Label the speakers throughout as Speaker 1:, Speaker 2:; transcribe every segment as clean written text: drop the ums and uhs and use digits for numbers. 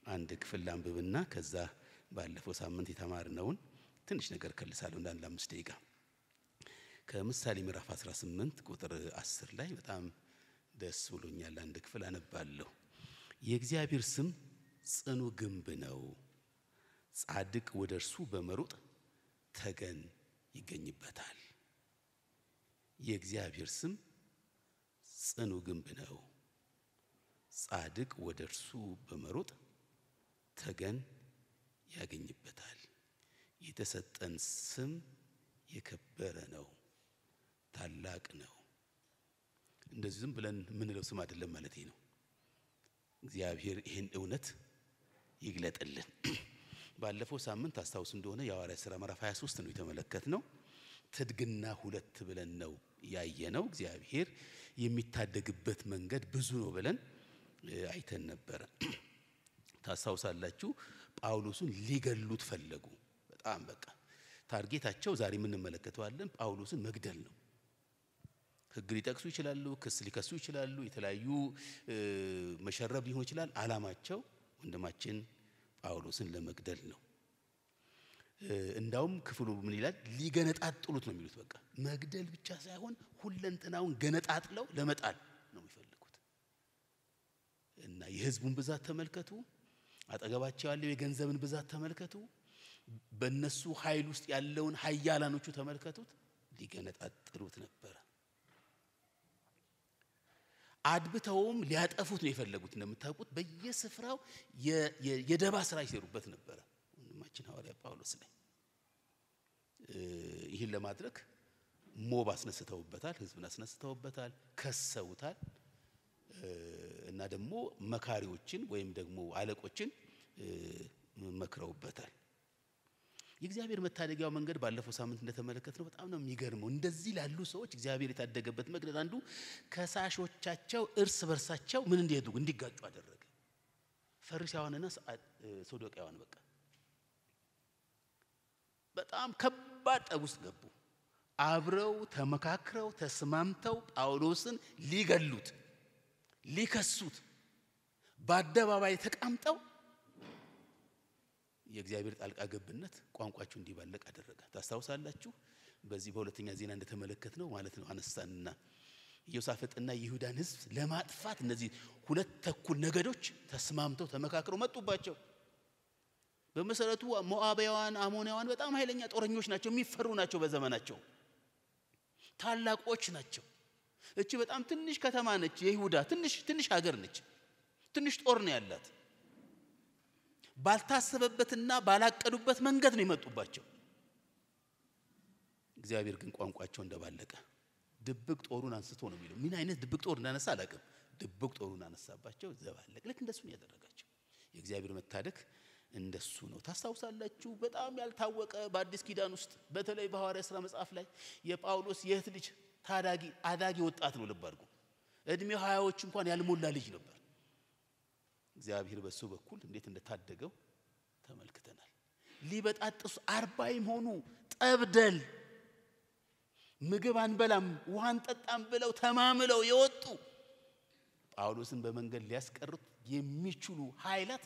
Speaker 1: አንድ ክፍል አንብብና ከዛ ባለፈው ሳምንት የተማርነውን ትንሽ ነገር ከልሳለሁ እንዳንድ 5 ደቂቃ ከምሳሌ ምዕራፍ 18 ቁጥር 10 ላይ በጣም ደስ ብሎኛል። አንድ ክፍል አነባለሁ። የእግዚአብሔር ስም ጽኑ ግንብ ነው፣ ጻድቅ ወደርሱ በመሮጥ ተገን ይገኝበታል። የእግዚአብሔር ስም ጽኑ ግንብ ነው፣ ጻድቅ ወደርሱ በመሮጥ ተገን ያገኝበታል። የተሰጠን ስም የከበረ ነው፣ ታላቅ ነው። እንደዚህ ዝም ብለን ምንለው ስም አይደለም ማለቴ ነው። እግዚአብሔር ይህን እውነት ይግለጥልን። ባለፈው ሳምንት አስታውስ እንደሆነ የሐዋርያት ሥራ ምዕራፍ 23 ነው የተመለከትነው። ትድግና 2 ብለን ነው ያየነው። እግዚአብሔር የሚታደግበት መንገድ ብዙ ነው ብለን አይተን ነበር። ታስታውሳላችሁ ጳውሎስን ሊገሉት ፈለጉ። በጣም በቃ ታርጌታቸው ዛሬ ምን እንመለከተዋለን? ጳውሎስን መግደል ነው። ሕግ ሊጠቅሱ ይችላሉ፣ ክስ ሊከሱ ይችላሉ፣ የተለያዩ መሸረብ ሊሆን ይችላል። ዓላማቸው ወንድማችን ጳውሎስን ለመግደል ነው። እንዳውም ክፍሉ ምን ይላል? ሊገነጣጥሉት ነው የሚሉት። በቃ መግደል ብቻ ሳይሆን ሁለንተናውን ገነጣጥለው ለመጣል ነው የሚፈልጉት። እና የሕዝቡን ብዛት ተመልከቱ፣ አጠገባቸው ያለው የገንዘብን ብዛት ተመልከቱ፣ በእነሱ ኃይል ውስጥ ያለውን ኃያላኖቹ ተመልከቱት። ሊገነጣጥሉት ነበር። አድብተውም ሊያጠፉት ነው የፈለጉት። እንደምታውቁት በየስፍራው የደባ ስራ ይሰሩበት ነበር ወንድማችን ሐዋርያ ጳውሎስ ላይ። ይህን ለማድረግ ሞብ አስነስተውበታል፣ ህዝብን አስነስተውበታል፣ ከሰውታል። እና ደግሞ መካሪዎችን ወይም ደግሞ አለቆችን መክረውበታል። የእግዚአብሔር መታደጊያው መንገድ ባለፈው ሳምንት እንደተመለከትነው በጣም ነው የሚገርመው። እንደዚህ ላሉ ሰዎች እግዚአብሔር የታደገበት መንገድ አንዱ ከሳሾቻቸው እርስ በርሳቸው ምን እንዲሄዱ እንዲጋጩ አደረገ። ፈሪሳውያንና ሰዱቃውያን በጣም ከባድ ጠብ ውስጥ ገቡ። አብረው ተመካክረው ተስማምተው ጳውሎስን ሊገሉት ሊከሱት በአደባባይ ተቀምጠው የእግዚአብሔር ጣልቃ ገብነት ቋንቋቸው እንዲባለቅ አደረገ። ታስታውሳላችሁ በዚህ በሁለተኛ ዜና እንደተመለከትነው ማለት ነው። አነሳንና ኢዮሳፍጥና ይሁዳን ህዝብ ለማጥፋት እነዚህ ሁለት ተኩል ነገዶች ተስማምተው ተመካክረው መጡባቸው። በመሰረቱ ሞዓባውያን አሞናውያን በጣም ኃይለኛ ጦረኞች ናቸው፣ የሚፈሩ ናቸው። በዘመናቸው ታላቆች ናቸው። እቺ በጣም ትንሽ ከተማ ነች፣ የይሁዳ ትንሽ ሀገር ነች። ትንሽ ጦር ነው ያላት። ባልታሰበበትና ባላቀዱበት መንገድ ነው የመጡባቸው። እግዚአብሔር ግን ቋንቋቸው እንደባለቀ ድብቅ ጦሩን አንስቶ ነው የሚለው። ምን አይነት ድብቅ ጦር እንዳነሳ አላውቅም። ድብቅ ጦሩን አነሳባቸው፣ ዘባለቀ። ልክ እንደሱ ነው ያደረጋቸው። የእግዚአብሔር መታደግ እንደሱ ነው። ታስታውሳላችሁ በጣም ያልታወቀ በአዲስ ኪዳን ውስጥ በተለይ በሐዋርያት ሥራ መጽሐፍ ላይ የጳውሎስ የእህት ልጅ አዳጊ ወጣት ነው። ልብ አድርጉ። እድሜው 20ዎች እንኳን ያልሞላ ልጅ ነበር። እግዚአብሔር በሱ በኩል እንዴት እንደታደገው ተመልክተናል። ሊበጣጥሱ 40 ሆኑ። ጠብደል ምግብ አንበላም ውሃን ጠጣም ብለው ተማምለው የወጡ ጳውሎስን በመንገድ ሊያስቀሩት የሚችሉ ኃይላት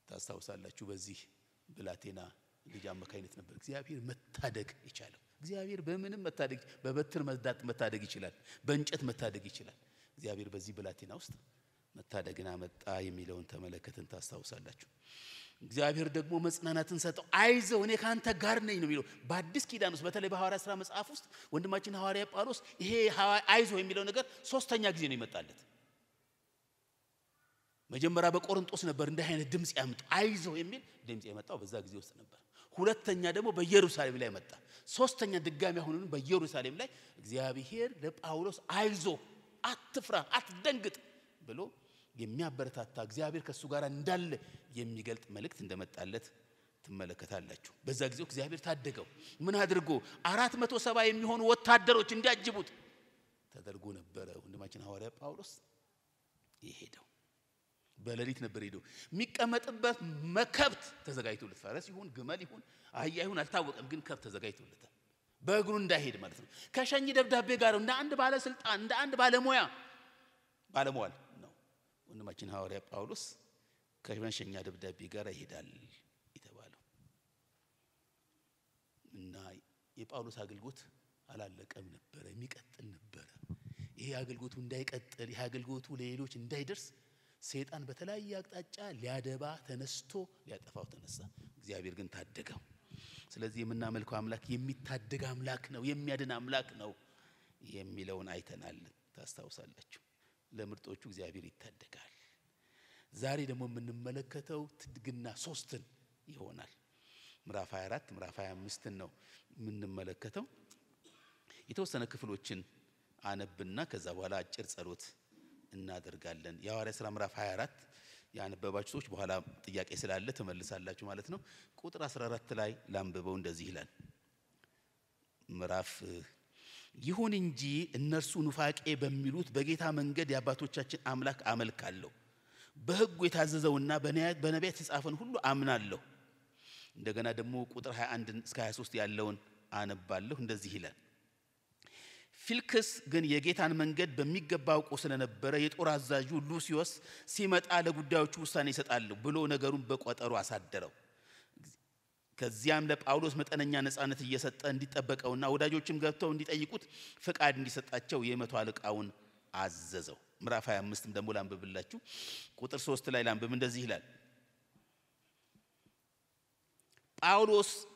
Speaker 1: ታስታውሳላችሁ። በዚህ ብላቴና ልጅ አማካይነት ነበር እግዚአብሔር መታደግ የቻለው። እግዚአብሔር በምንም መታደግ፣ በበትር መታደግ ይችላል፣ በእንጨት መታደግ ይችላል። እግዚአብሔር በዚህ ብላቴና ውስጥ መታደግና መጣ የሚለውን ተመለከትን። ታስታውሳላችሁ። እግዚአብሔር ደግሞ መጽናናትን ሰጠው። አይዞህ እኔ ካንተ ጋር ነኝ ነው የሚለው። በአዲስ ኪዳን ውስጥ በተለይ በሐዋርያት ሥራ መጽሐፍ ውስጥ ወንድማችን ሐዋርያ ጳውሎስ ይሄ አይዞህ የሚለው ነገር 3ኛ ጊዜ ነው ይመጣለት። መጀመሪያ በቆሮንቶስ ነበር እንደ አይነት ድምጽ ያመጣ አይዞህ የሚል ድምጽ የመጣው በዛ ጊዜ ውስጥ ነበር። ሁለተኛ ደግሞ በኢየሩሳሌም ላይ መጣ። 3ኛ ድጋሚ አሁንም በኢየሩሳሌም ላይ እግዚአብሔር ለጳውሎስ አይዞህ አትፍራ አትደንግጥ ብሎ የሚያበረታታ እግዚአብሔር ከሱ ጋር እንዳለ የሚገልጥ መልእክት እንደመጣለት ትመለከታላችሁ። በዛ ጊዜ እግዚአብሔር ታደገው። ምን አድርጎ 470 የሚሆኑ ወታደሮች እንዲያጅቡት ተደርጎ ነበር። ወንድማችን ሐዋርያ ጳውሎስ ይሄደው በሌሊት ነበር ሄደው የሚቀመጥበት መከብት ተዘጋጅቶለት፣ ፈረስ ይሁን ግመል ይሁን አህያ ይሁን አልታወቀም፣ ግን ከብት ተዘጋጅቶለታል በእግሩ እንዳይሄድ ማለት ነው። ከሸኝ ደብዳቤ ጋር እንደ አንድ ባለስልጣን እንደ አንድ ባለሟል ነው ወንድማችን ሐዋርያ ጳውሎስ ከመሸኛ ደብዳቤ ጋር ይሄዳል የተባለው እና የጳውሎስ አገልግሎት አላለቀም ነበር፣ የሚቀጥል ነበር። ይሄ አገልግሎቱ እንዳይቀጥል፣ ይሄ አገልግሎቱ ለሌሎች እንዳይደርስ ሰይጣን በተለያየ አቅጣጫ ሊያደባ ተነስቶ ሊያጠፋው ተነሳ። እግዚአብሔር ግን ታደገው። ስለዚህ የምናመልከው አምላክ የሚታደግ አምላክ ነው፣ የሚያድን አምላክ ነው የሚለውን አይተናል። ታስታውሳላችሁ። ለምርጦቹ እግዚአብሔር ይታደጋል። ዛሬ ደግሞ የምንመለከተው ትድግና 3ን ይሆናል። ምዕራፍ 24 ምዕራፍ 25 ነው የምንመለከተው። የተወሰነ ክፍሎችን አነብና ከዛ በኋላ አጭር ጸሎት እናደርጋለን። የሐዋርያት ሥራ ምዕራፍ 24 ያነበባችሁ ሰዎች በኋላ ጥያቄ ስላለ ተመልሳላችሁ ማለት ነው። ቁጥር 14 ላይ ላንብበው። እንደዚህ ይላል። ምዕራፍ ይሁን እንጂ እነርሱ ኑፋቄ በሚሉት በጌታ መንገድ የአባቶቻችን አምላክ አመልካለሁ፣ በሕጉ የታዘዘውና በነቢያት የተጻፈውን ሁሉ አምናለሁ። እንደገና ደግሞ ቁጥር 21 እስከ 23 ያለውን አነባለሁ። እንደዚህ ይላል። ፊልክስ ግን የጌታን መንገድ በሚገባ አውቆ ስለነበረ የጦር አዛዡ ሉሲዮስ ሲመጣ ለጉዳዮቹ ውሳኔ ይሰጣለሁ ብሎ ነገሩን በቋጠሮ አሳደረው። ከዚያም ለጳውሎስ መጠነኛ ነፃነት እየሰጠ እንዲጠበቀውና ወዳጆችም ገብተው እንዲጠይቁት ፍቃድ እንዲሰጣቸው የመቶ አለቃውን አዘዘው። ምዕራፍ 25ም ደግሞ ላንብብላችሁ። ቁጥር 3 ላይ ላንብብ። እንደዚህ ይላል።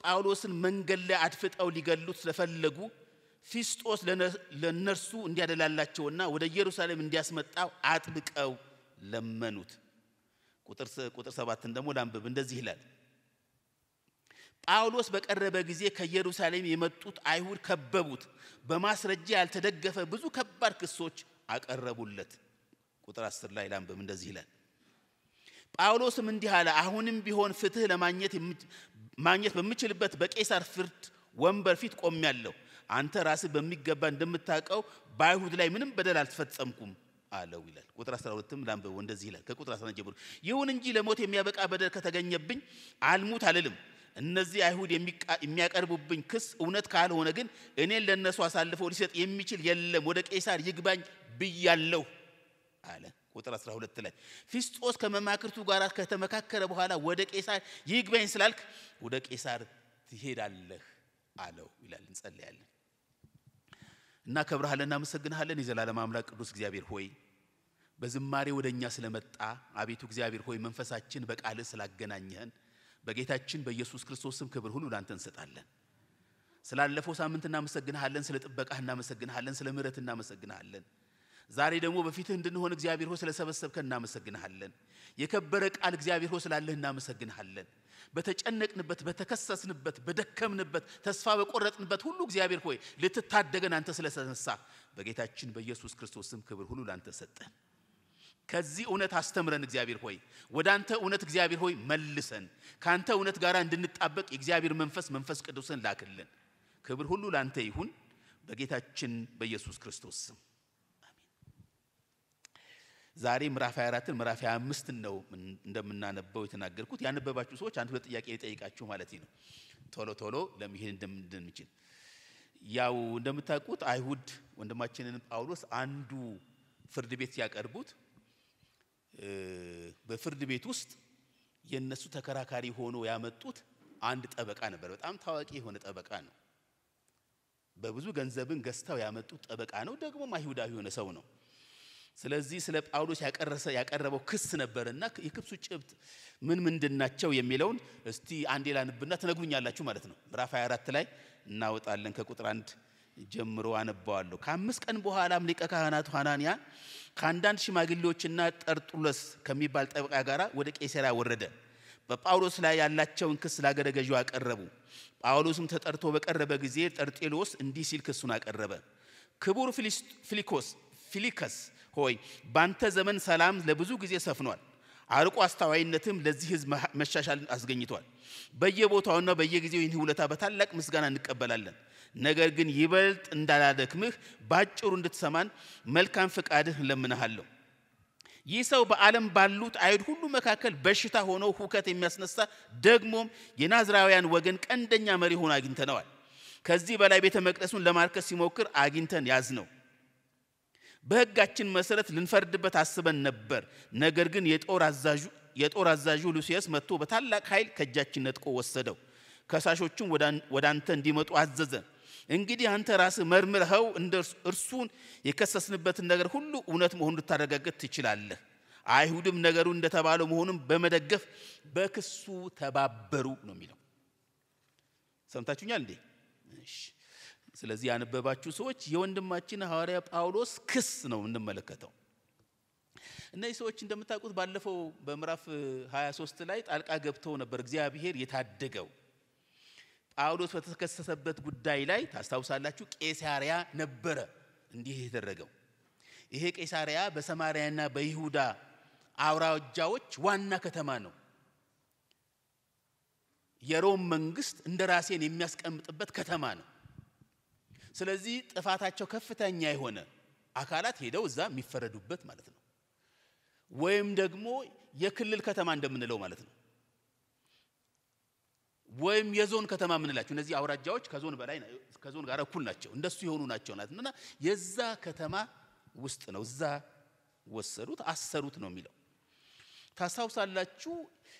Speaker 1: ጳውሎስን መንገድ ላይ አድፍጠው ሊገሉት ስለፈለጉ ፊስጦስ ለነርሱ እንዲያደላላቸውና ወደ ኢየሩሳሌም እንዲያስመጣው አጥብቀው ለመኑት። ቁጥር 7 ደግሞ ላንብብ። እንደዚህ ይላል። ጳውሎስ በቀረበ ጊዜ ከኢየሩሳሌም የመጡት አይሁድ ከበቡት፣ በማስረጃ ያልተደገፈ ብዙ ከባድ ክሶች አቀረቡለት። ቁጥር 10 ላይ ላንብብ። እንደዚህ ይላል። ጳውሎስም እንዲህ አለ፣ አሁንም ቢሆን ፍትህ ማግኘት በምችልበት በቄሳር ፍርድ ወንበር ፊት ቆሜያለሁ። አንተ ራስህ በሚገባ እንደምታውቀው በአይሁድ ላይ ምንም በደል አልተፈጸምኩም አለው ይላል። ቁጥር 12ም ላንብበው። እንደዚህ ይላል ከቁጥር 11 ጀምሮ። ይሁን እንጂ ለሞት የሚያበቃ በደል ከተገኘብኝ አልሙት አልልም። እነዚህ አይሁድ የሚያቀርቡብኝ ክስ እውነት ካልሆነ ግን እኔን ለነሱ አሳልፈው ሊሰጥ የሚችል የለም፣ ወደ ቄሳር ይግባኝ ብያለሁ አለ። ቁጥር 12 ላይ ፊስጦስ ከመማክርቱ ጋር ከተመካከረ በኋላ ወደ ቄሳር ይግባኝ ስላልክ ወደ ቄሳር ትሄዳለህ አለው ይላል። እንጸልያለን። እና ከብርሃንና እናመሰግንሃለን የዘላለም አምላክ ቅዱስ እግዚአብሔር ሆይ በዝማሬ ወደኛ ስለመጣ አቤቱ እግዚአብሔር ሆይ መንፈሳችን በቃልህ ስላገናኘን በጌታችን በኢየሱስ ክርስቶስ ስም ክብር ሁሉ ላንተ እንሰጣለን። ስላለፈው ሳምንት እናመሰግንሃለን፣ ስለ ጥበቃህ እናመሰግንሃለን፣ ስለ ምሕረት እናመሰግንሃለን። ዛሬ ደግሞ በፊትህ እንድንሆን እግዚአብሔር ሆይ ስለሰበሰብከን እናመሰግንሃለን። የከበረ ቃል እግዚአብሔር ሆይ ስላለህ እናመሰግንሃለን። በተጨነቅንበት፣ በተከሰስንበት፣ በደከምንበት፣ ተስፋ በቆረጥንበት ሁሉ እግዚአብሔር ሆይ ልትታደገን አንተ ስለተነሳ በጌታችን በኢየሱስ ክርስቶስ ስም ክብር ሁሉ ላንተ ሰጠን። ከዚህ እውነት አስተምረን እግዚአብሔር ሆይ፣ ወደ አንተ እውነት እግዚአብሔር ሆይ መልሰን፣ ካንተ እውነት ጋር እንድንጣበቅ የእግዚአብሔር መንፈስ ቅዱስን ላክልን። ክብር ሁሉ ላንተ ይሁን በጌታችን በኢየሱስ ክርስቶስ ስም አሜን። ዛሬ ምዕራፍ 24ን ምዕራፍ 25ን ነው እንደምናነበው የተናገርኩት። ያነበባችሁ ሰዎች አንድ ሁለት ጥያቄ ልጠይቃችሁ ማለት ነው፣ ቶሎ ለመሄድ እንደምንችል። ያው እንደምታውቁት አይሁድ ወንድማችንን ጳውሎስ አንዱ ፍርድ ቤት ሲያቀርቡት በፍርድ ቤት ውስጥ የነሱ ተከራካሪ ሆኖ ያመጡት አንድ ጠበቃ ነበር። በጣም ታዋቂ የሆነ ጠበቃ ነው። በብዙ ገንዘብን ገዝተው ያመጡት ጠበቃ ነው። ደግሞ አይሁዳዊ የሆነ ሰው ነው። ስለዚህ ስለ ጳውሎስ ያቀረበው ክስ ነበርና የክሱ ጭብጥ ምንድናቸው የሚለውን እስቲ አንዴ ላንብና ትነግሩኛላችሁ ማለት ነው። ምዕራፍ 24 ላይ እናወጣለን። ከቁጥር 1 ጀምሮ አነባዋለሁ። ከ5 ቀን በኋላም ሊቀ ካህናቱ ሐናንያ ከአንዳንድ ሽማግሌዎችና ጠርጡለስ ከሚባል ጠበቃ ጋር ወደ ቄሳርያ ወረደ። በጳውሎስ ላይ ያላቸውን ክስ ለአገረ ገዢው አቀረቡ። ጳውሎስም ተጠርቶ በቀረበ ጊዜ ጠርጤሎስ እንዲህ ሲል ክሱን አቀረበ። ክቡር ፊሊከስ ሆይ ባንተ ዘመን ሰላም ለብዙ ጊዜ ሰፍኗል። አርቆ አስተዋይነትም ለዚህ ሕዝብ መሻሻልን አስገኝቷል። በየቦታውና በየጊዜው ይህን ውለታ በታላቅ ምስጋና እንቀበላለን። ነገር ግን ይበልጥ እንዳላደክምህ ባጭሩ እንድትሰማን መልካም ፈቃድህ ለምንሃለሁ። ይህ ሰው በዓለም ባሉት አይሁድ ሁሉ መካከል በሽታ ሆኖ ሁከት የሚያስነሳ ደግሞም የናዝራውያን ወገን ቀንደኛ መሪ ሆኖ አግኝተነዋል። ከዚህ በላይ ቤተ መቅደሱን ለማርከስ ሲሞክር አግኝተን ያዝነው። በሕጋችን መሰረት ልንፈርድበት አስበን ነበር። ነገር ግን የጦር የጦር አዛዡ ሉሲየስ መጥቶ በታላቅ ኃይል ከእጃችን ነጥቆ ወሰደው። ከሳሾቹም ወደ አንተ እንዲመጡ አዘዘ። እንግዲህ አንተ ራስህ መርምረኸው እርሱን የከሰስንበትን ነገር ሁሉ እውነት መሆኑን ልታረጋግጥ ትችላለህ። አይሁድም ነገሩ እንደተባለው መሆኑን በመደገፍ በክሱ ተባበሩ ነው የሚለው። ሰምታችሁኛል እንዴ? እሺ። ስለዚህ ያነበባችሁ ሰዎች የወንድማችን ሐዋርያ ጳውሎስ ክስ ነው እንመለከተው። እነዚህ ሰዎች እንደምታውቁት ባለፈው በምዕራፍ 23 ላይ ጣልቃ ገብተው ነበር እግዚአብሔር የታደገው። ጳውሎስ በተከሰሰበት ጉዳይ ላይ ታስታውሳላችሁ ቄሳሪያ ነበረ እንዲህ የተደረገው። ይሄ ቄሳሪያ በሰማርያና በይሁዳ አውራጃዎች ዋና ከተማ ነው። የሮም መንግስት እንደራሴን የሚያስቀምጥበት ከተማ ነው። ስለዚህ ጥፋታቸው ከፍተኛ የሆነ አካላት ሄደው እዛ የሚፈረዱበት ማለት ነው። ወይም ደግሞ የክልል ከተማ እንደምንለው ማለት ነው። ወይም የዞን ከተማ ምንላቸው እነዚህ አውራጃዎች ከዞን በላይ ከዞን ጋር እኩል ናቸው እንደሱ የሆኑ ናቸውና የዛ ከተማ ውስጥ ነው። እዛ ወሰዱት አሰሩት ነው የሚለው። ታስታውሳላችሁ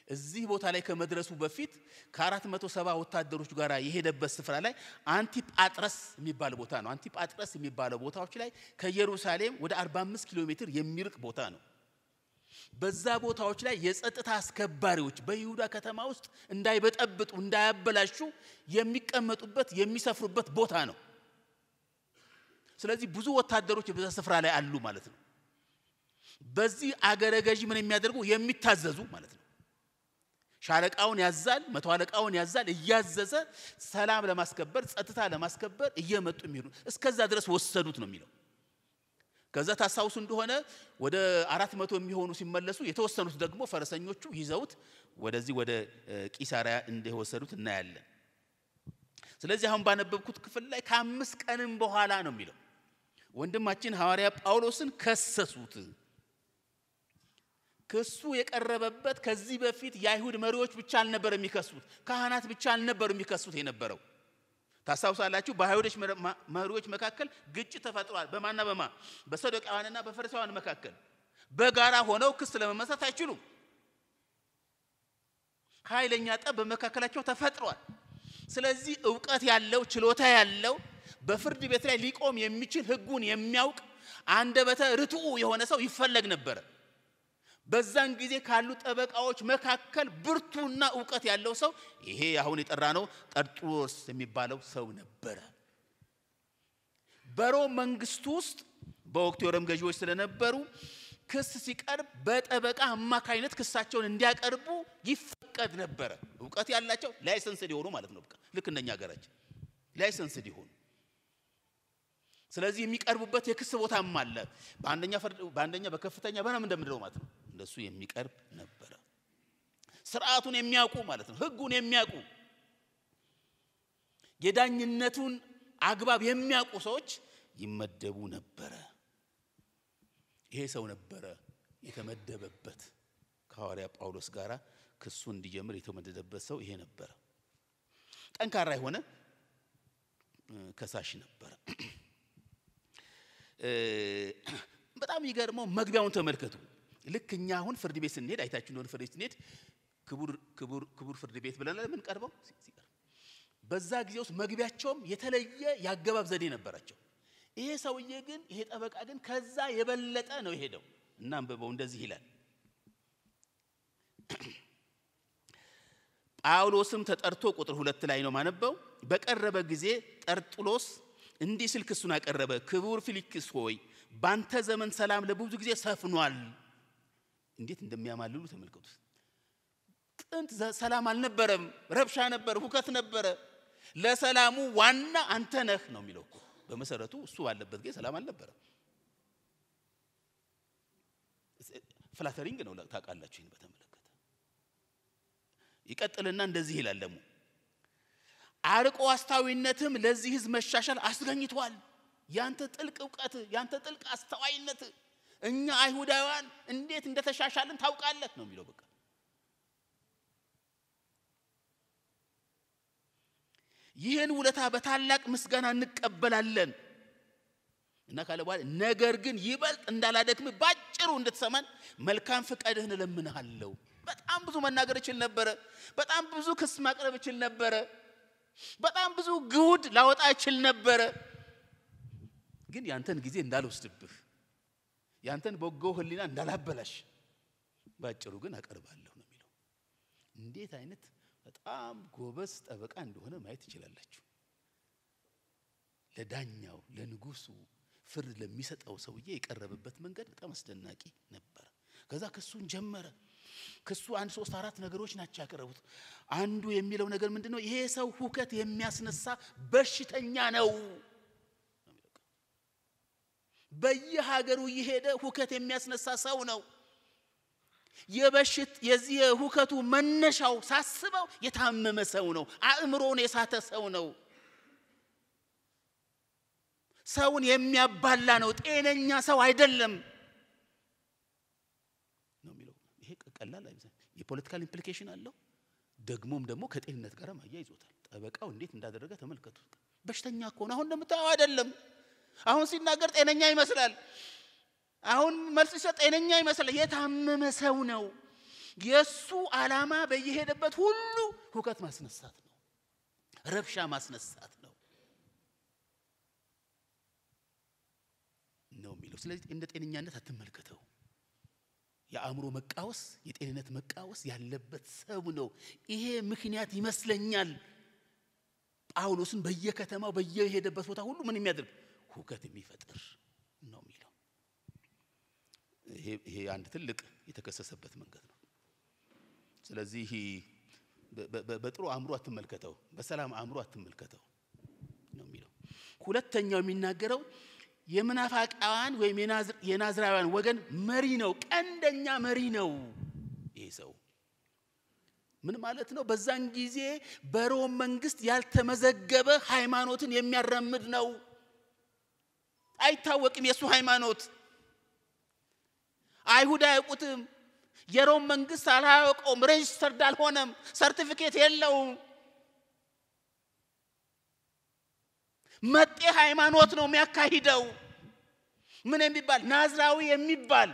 Speaker 1: እዚህ ቦታ ላይ ከመድረሱ በፊት ከ470 ወታደሮች ጋር የሄደበት ስፍራ ላይ አንቲጳጥረስ የሚባል ቦታ ነው። አንቲጳጥረስ የሚባለው ቦታዎች ላይ ከኢየሩሳሌም ወደ 45 ኪሎ ሜትር የሚርቅ ቦታ ነው። በዛ ቦታዎች ላይ የጸጥታ አስከባሪዎች በይሁዳ ከተማ ውስጥ እንዳይበጠብጡ እንዳያበላሹ የሚቀመጡበት የሚሰፍሩበት ቦታ ነው። ስለዚህ ብዙ ወታደሮች በዛ ስፍራ ላይ አሉ ማለት ነው። በዚህ አገረ ገዢ ምን የሚያደርጉ የሚታዘዙ ማለት ነው። ሻለቃውን ያዛል፣ መቶ አለቃውን ያዛል፣ እያዘዘ ሰላም ለማስከበር ጸጥታ ለማስከበር እየመጡ የሚሄዱ እስከዛ ድረስ ወሰዱት ነው የሚለው። ከዛ ታሳውሱ እንደሆነ ወደ 400 የሚሆኑ ሲመለሱ የተወሰኑት ደግሞ ፈረሰኞቹ ይዘውት ወደዚህ ወደ ቂሳሪያ እንደወሰዱት እናያለን። ስለዚህ አሁን ባነበብኩት ክፍል ላይ ከ5 ቀንም በኋላ ነው የሚለው ወንድማችን ሐዋርያ ጳውሎስን ከሰሱት። ክሱ የቀረበበት ከዚህ በፊት የአይሁድ መሪዎች ብቻ አልነበረ የሚከሱት፣ ካህናት ብቻ አልነበሩ የሚከሱት የነበረው። ታስታውሳላችሁ በአይሁዶች መሪዎች መካከል ግጭት ተፈጥሯል። በማና በማ በሰዶቃውያንና በፈሪሳውያን መካከል በጋራ ሆነው ክስ ለመመስረት አይችሉም። ኃይለኛ ጠብ በመካከላቸው ተፈጥሯል። ስለዚህ ዕውቀት ያለው ችሎታ ያለው በፍርድ ቤት ላይ ሊቆም የሚችል ሕጉን የሚያውቅ አንደበተ ርቱዕ የሆነ ሰው ይፈለግ ነበር። በዛን ጊዜ ካሉ ጠበቃዎች መካከል ብርቱና ዕውቀት ያለው ሰው ይሄ አሁን የጠራነው ጠርጡሎስ የሚባለው ሰው ነበር። በሮም መንግስት ውስጥ በወቅቱ የሮም ገዢዎች ስለነበሩ ክስ ሲቀርብ በጠበቃ አማካይነት ክሳቸውን እንዲያቀርቡ ይፈቀድ ነበር። ዕውቀት ያላቸው ላይሰንስ ሊሆኑ ማለት ነው። ልክ እንደኛ ሀገራችን ላይሰንስ ሊሆኑ። ስለዚህ የሚቀርቡበት የክስ ቦታም አለ። በአንደኛ በከፍተኛ በነም እንደምንለው ማለት ነው እንደሱ የሚቀርብ ነበር። ስርዓቱን የሚያውቁ ማለት ነው፣ ህጉን የሚያውቁ የዳኝነቱን አግባብ የሚያውቁ ሰዎች ይመደቡ ነበር። ይሄ ሰው ነበር የተመደበበት ከሐዋርያ ጳውሎስ ጋራ ክሱ እንዲጀምር የተመደበበት ሰው ይሄ ነበር። ጠንካራ የሆነ ከሳሽ ነበር። በጣም ይገርመው መግቢያውን ተመልከቱ። ልክኛ አሁን ፍርድ ቤት ስንሄድ አይታችሁ እንደሆነ ፍርድ ቤት ስንሄድ ክቡር ፍርድ ቤት ብለናል ምን ቀርበው ሲቀር በዛ ጊዜ ውስጥ መግቢያቸውም የተለየ ያገባብ ዘዴ ነበራቸው። ይሄ ሰውዬ ግን ይሄ ጠበቃ ግን ከዛ የበለጠ ነው የሄደው እና አንበበው እንደዚህ ይላል። ጳውሎስም ተጠርቶ ቁጥር 2 ላይ ነው ማነበው። በቀረበ ጊዜ ጠርጡሎስ እንዲህ ሲል ክሱን አቀረበ። ክቡር ፊሊክስ ሆይ ባንተ ዘመን ሰላም ለብዙ ጊዜ ሰፍኗል። እንዴት እንደሚያማልሉ ተመልከቱ። ጥንት ሰላም አልነበረም፣ ረብሻ ነበር፣ ሁከት ነበር። ለሰላሙ ዋና አንተ ነህ ነው የሚለው እኮ። በመሰረቱ እሱ ባለበት ጊዜ ሰላም አልነበረም። ፍላተሪንግ ነው ታውቃላችሁ። ይሄን በተመለከተ ይቀጥልና እንደዚህ ይላል ደግሞ አርቆ አስተዋይነትም ለዚህ ሕዝብ መሻሻል አስገኝቷል። ያንተ ጥልቅ ዕውቀት ያንተ ጥልቅ አስተዋይነት እኛ አይሁዳውያን እንዴት እንደተሻሻልን ታውቃለህ ነው የሚለው። በቃ ይህን ውለታ በታላቅ ምስጋና እንቀበላለን እና ካለ በኋላ ነገር ግን ይበልጥ እንዳላደክም ባጭሩ እንድትሰማን መልካም ፍቃድህን እለምንሃለሁ በጣም ብዙ መናገር ይችል ነበር በጣም ብዙ ክስ ማቅረብ ይችል ነበር በጣም ብዙ ጉድ ላወጣ ይችል ነበር ግን ያንተን ጊዜ እንዳልወስድብህ ያንተን በጎ ህሊና እንዳላበላሽ ባጭሩ ግን አቀርባለሁ ነው የሚለው እንዴት አይነት በጣም ጎበዝ ጠበቃ እንደሆነ ማየት ይችላልላችሁ ለዳኛው ለንጉሱ ፍርድ ለሚሰጠው ሰውዬ የቀረበበት መንገድ በጣም አስደናቂ ነበር ከዛ ክሱን ጀመረ ክሱ 1 3 4 ነገሮች ናቸው ያቀረቡት አንዱ የሚለው ነገር ምንድነው ይሄ ሰው ሁከት የሚያስነሳ በሽተኛ ነው በየሀገሩ ይሄደ ሁከት የሚያስነሳ ሰው ነው የዚህ ሁከቱ መነሻው ሳስበው የታመመ ሰው ነው አእምሮን የሳተ ሰው ነው ሰውን የሚያባላ ነው ጤነኛ ሰው አይደለም ነው የሚለው ይሄ ቀላል አይመስልም የፖለቲካል ኢምፕሊኬሽን አለው ደግሞ ከጤንነት ጋር ማያይዞታል ጠበቃው እንዴት እንዳደረገ ተመልከቱ በሽተኛ ከሆነ አሁን እንደምታው አይደለም አሁን ሲናገር ጤነኛ ይመስላል አሁን መልስ ሲሰጥ ጤነኛ ይመስላል የታመመ ሰው ነው የሱ ዓላማ በየሄደበት ሁሉ ሁከት ማስነሳት ነው ረብሻ ማስነሳት ነው የሚለው ስለዚህ እንደ ጤነኛነት አትመልከተው የአእምሮ መቃወስ የጤንነት መቃወስ ያለበት ሰው ነው ይሄ ምክንያት ይመስለኛል ጳውሎስን በየከተማው በየሄደበት ቦታ ሁሉ ምን የሚያደርግ ሁከት የሚፈጥር ነው የሚለው ይሄ አንድ ትልቅ የተከሰሰበት መንገድ ነው ስለዚህ በጥሩ አእምሮ አትመልከተው በሰላም አእምሮ አትመልከተው ነው የሚለው ሁለተኛው የሚናገረው የመናፋቃን ወይም የናዝራውያን ወገን መሪ ነው ቀንደኛ መሪ ነው ይሄ ሰው ምን ማለት ነው በዛን ጊዜ በሮም መንግስት ያልተመዘገበ ሃይማኖትን የሚያራምድ ነው አይታወቅም የሱ ሃይማኖት አይሁዳ ያውቁትም የሮም መንግስት አላውቀውም ሬጅስተርድ አልሆነም ሰርቲፊኬት የለውም መጤ ሃይማኖት ነው የሚያካሂደው ምን የሚባል ናዝራዊ የሚባል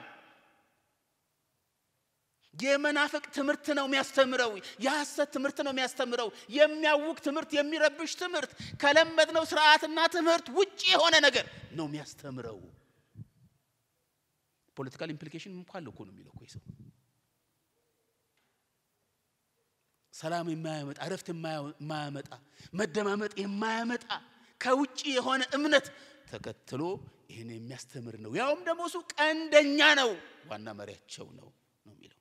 Speaker 1: የመናፍቅ ትምህርት ነው የሚያስተምረው የሐሰት ትምህርት ነው የሚያስተምረው የሚያውቅ ትምህርት የሚረብሽ ትምህርት ከለመድነው ሥርዓትና ትምህርት ውጪ የሆነ ነገር ነው የሚያስተምረው ፖለቲካል ኢምፕሊኬሽን እንኳን ነው የሚለው ሰው ሰላም የማያመጣ አረፍት የማያመጣ መደማመጥ የማያመጣ ከውጪ የሆነ እምነት ተከትሎ ይሄን የሚያስተምር ነው ያውም ደግሞ እሱ ቀንደኛ ነው ዋና መሪያቸው ነው የሚለው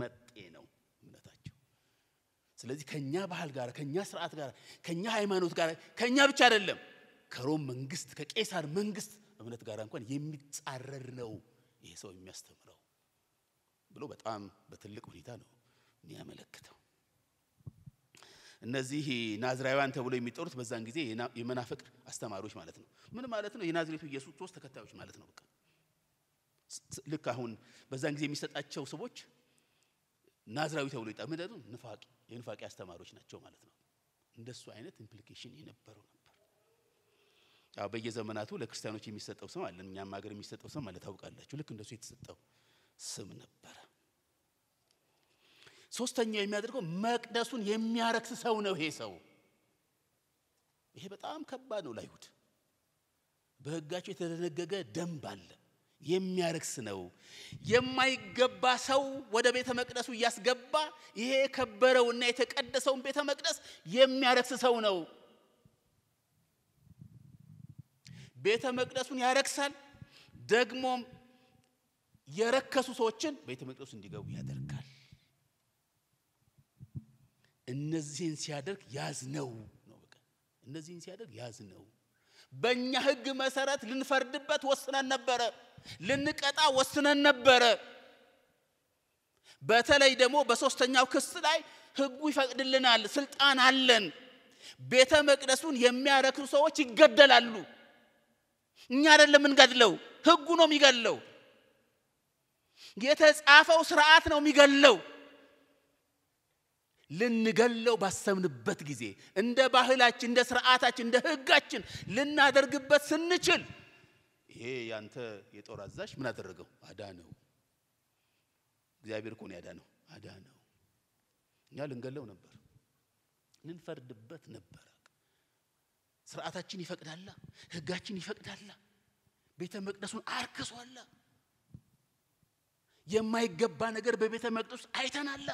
Speaker 1: መጤ ነው እምነታቸው ስለዚህ ከኛ ባህል ጋር ከኛ ሥርዓት ጋር ከኛ ሃይማኖት ጋር ከኛ ብቻ አይደለም ከሮም መንግስት ከቄሳር መንግስት እምነት ጋር እንኳን የሚጻረር ነው ይሄ ሰው የሚያስተምረው ብሎ በጣም በትልቅ ሁኔታ ነው የሚያመለክተው እነዚህ ናዝራውያን ተብሎ የሚጠሩት በዛን ጊዜ የመናፍቅ አስተማሪዎች ማለት ነው ምን ማለት ነው የናዝሬቱ ኢየሱስ ክርስቶስ ተከታዮች ማለት ነው በቃ ልክ አሁን በዛን ጊዜ የሚሰጣቸው ሰዎች ናዝራዊ ተብሎ ይጣመዳሉ የንፋቂ አስተማሪዎች ናቸው ማለት ነው እንደሱ አይነት ኢምፕሊኬሽን የነበረው ነበር ያው በየዘመናቱ ለክርስቲያኖች የሚሰጠው ስም አለ እኛም ሀገር የሚሰጠው ስም ማለት ታውቃላችሁ ልክ እንደሱ የተሰጠው ስም ነበር ሶስተኛው የሚያደርገው መቅደሱን የሚያረክስ ሰው ነው ይሄ ሰው ይሄ በጣም ከባድ ነው ለአይሁድ በህጋቸው የተደነገገ ደንብ አለ የሚያረክስ ነው የማይገባ ሰው ወደ ቤተ መቅደሱ ያስገባ ይሄ ከበረውና የተቀደሰውን ቤተ መቅደስ የሚያረክስ ሰው ነው ቤተ መቅደሱን ያረክሳል ደግሞ የረከሱ ሰዎችን ቤተ መቅደሱ እንዲገቡ ያደርጋል እነዚህን ሲያደርግ ያዝነው ነው በቃ እነዚህን ሲያደርግ ያዝነው በእኛ ህግ መሰረት ልንፈርድበት ወስነን ነበር ልንቀጣ ወስነን ነበር በተለይ ደግሞ በሶስተኛው ክስ ላይ ህጉ ይፈቅድልናል ስልጣን አለን ቤተ መቅደሱን የሚያረክሱ ሰዎች ይገደላሉ እኛ አይደለም እንገድለው ህጉ ነው የሚገድለው የተጻፈው ሥርዓት ነው የሚገድለው ልንገለው ባሰምንበት ጊዜ እንደ ባህላችን እንደ ሥርዓታችን እንደ ህጋችን ልናደርግበት ስንችል ይሄ ያንተ የጦር አዛዥ ምን አደረገው አዳነው እግዚአብሔር እኮ ነው ያዳነው አዳነው። እኛ ልንገለው ነበር፣ ልንፈርድበት ነበር። ስርዓታችን ይፈቅዳላ፣ ህጋችን ይፈቅዳላ። ቤተ መቅደሱን አርክሷላ። የማይገባ ነገር በቤተ መቅደስ አይተናላ።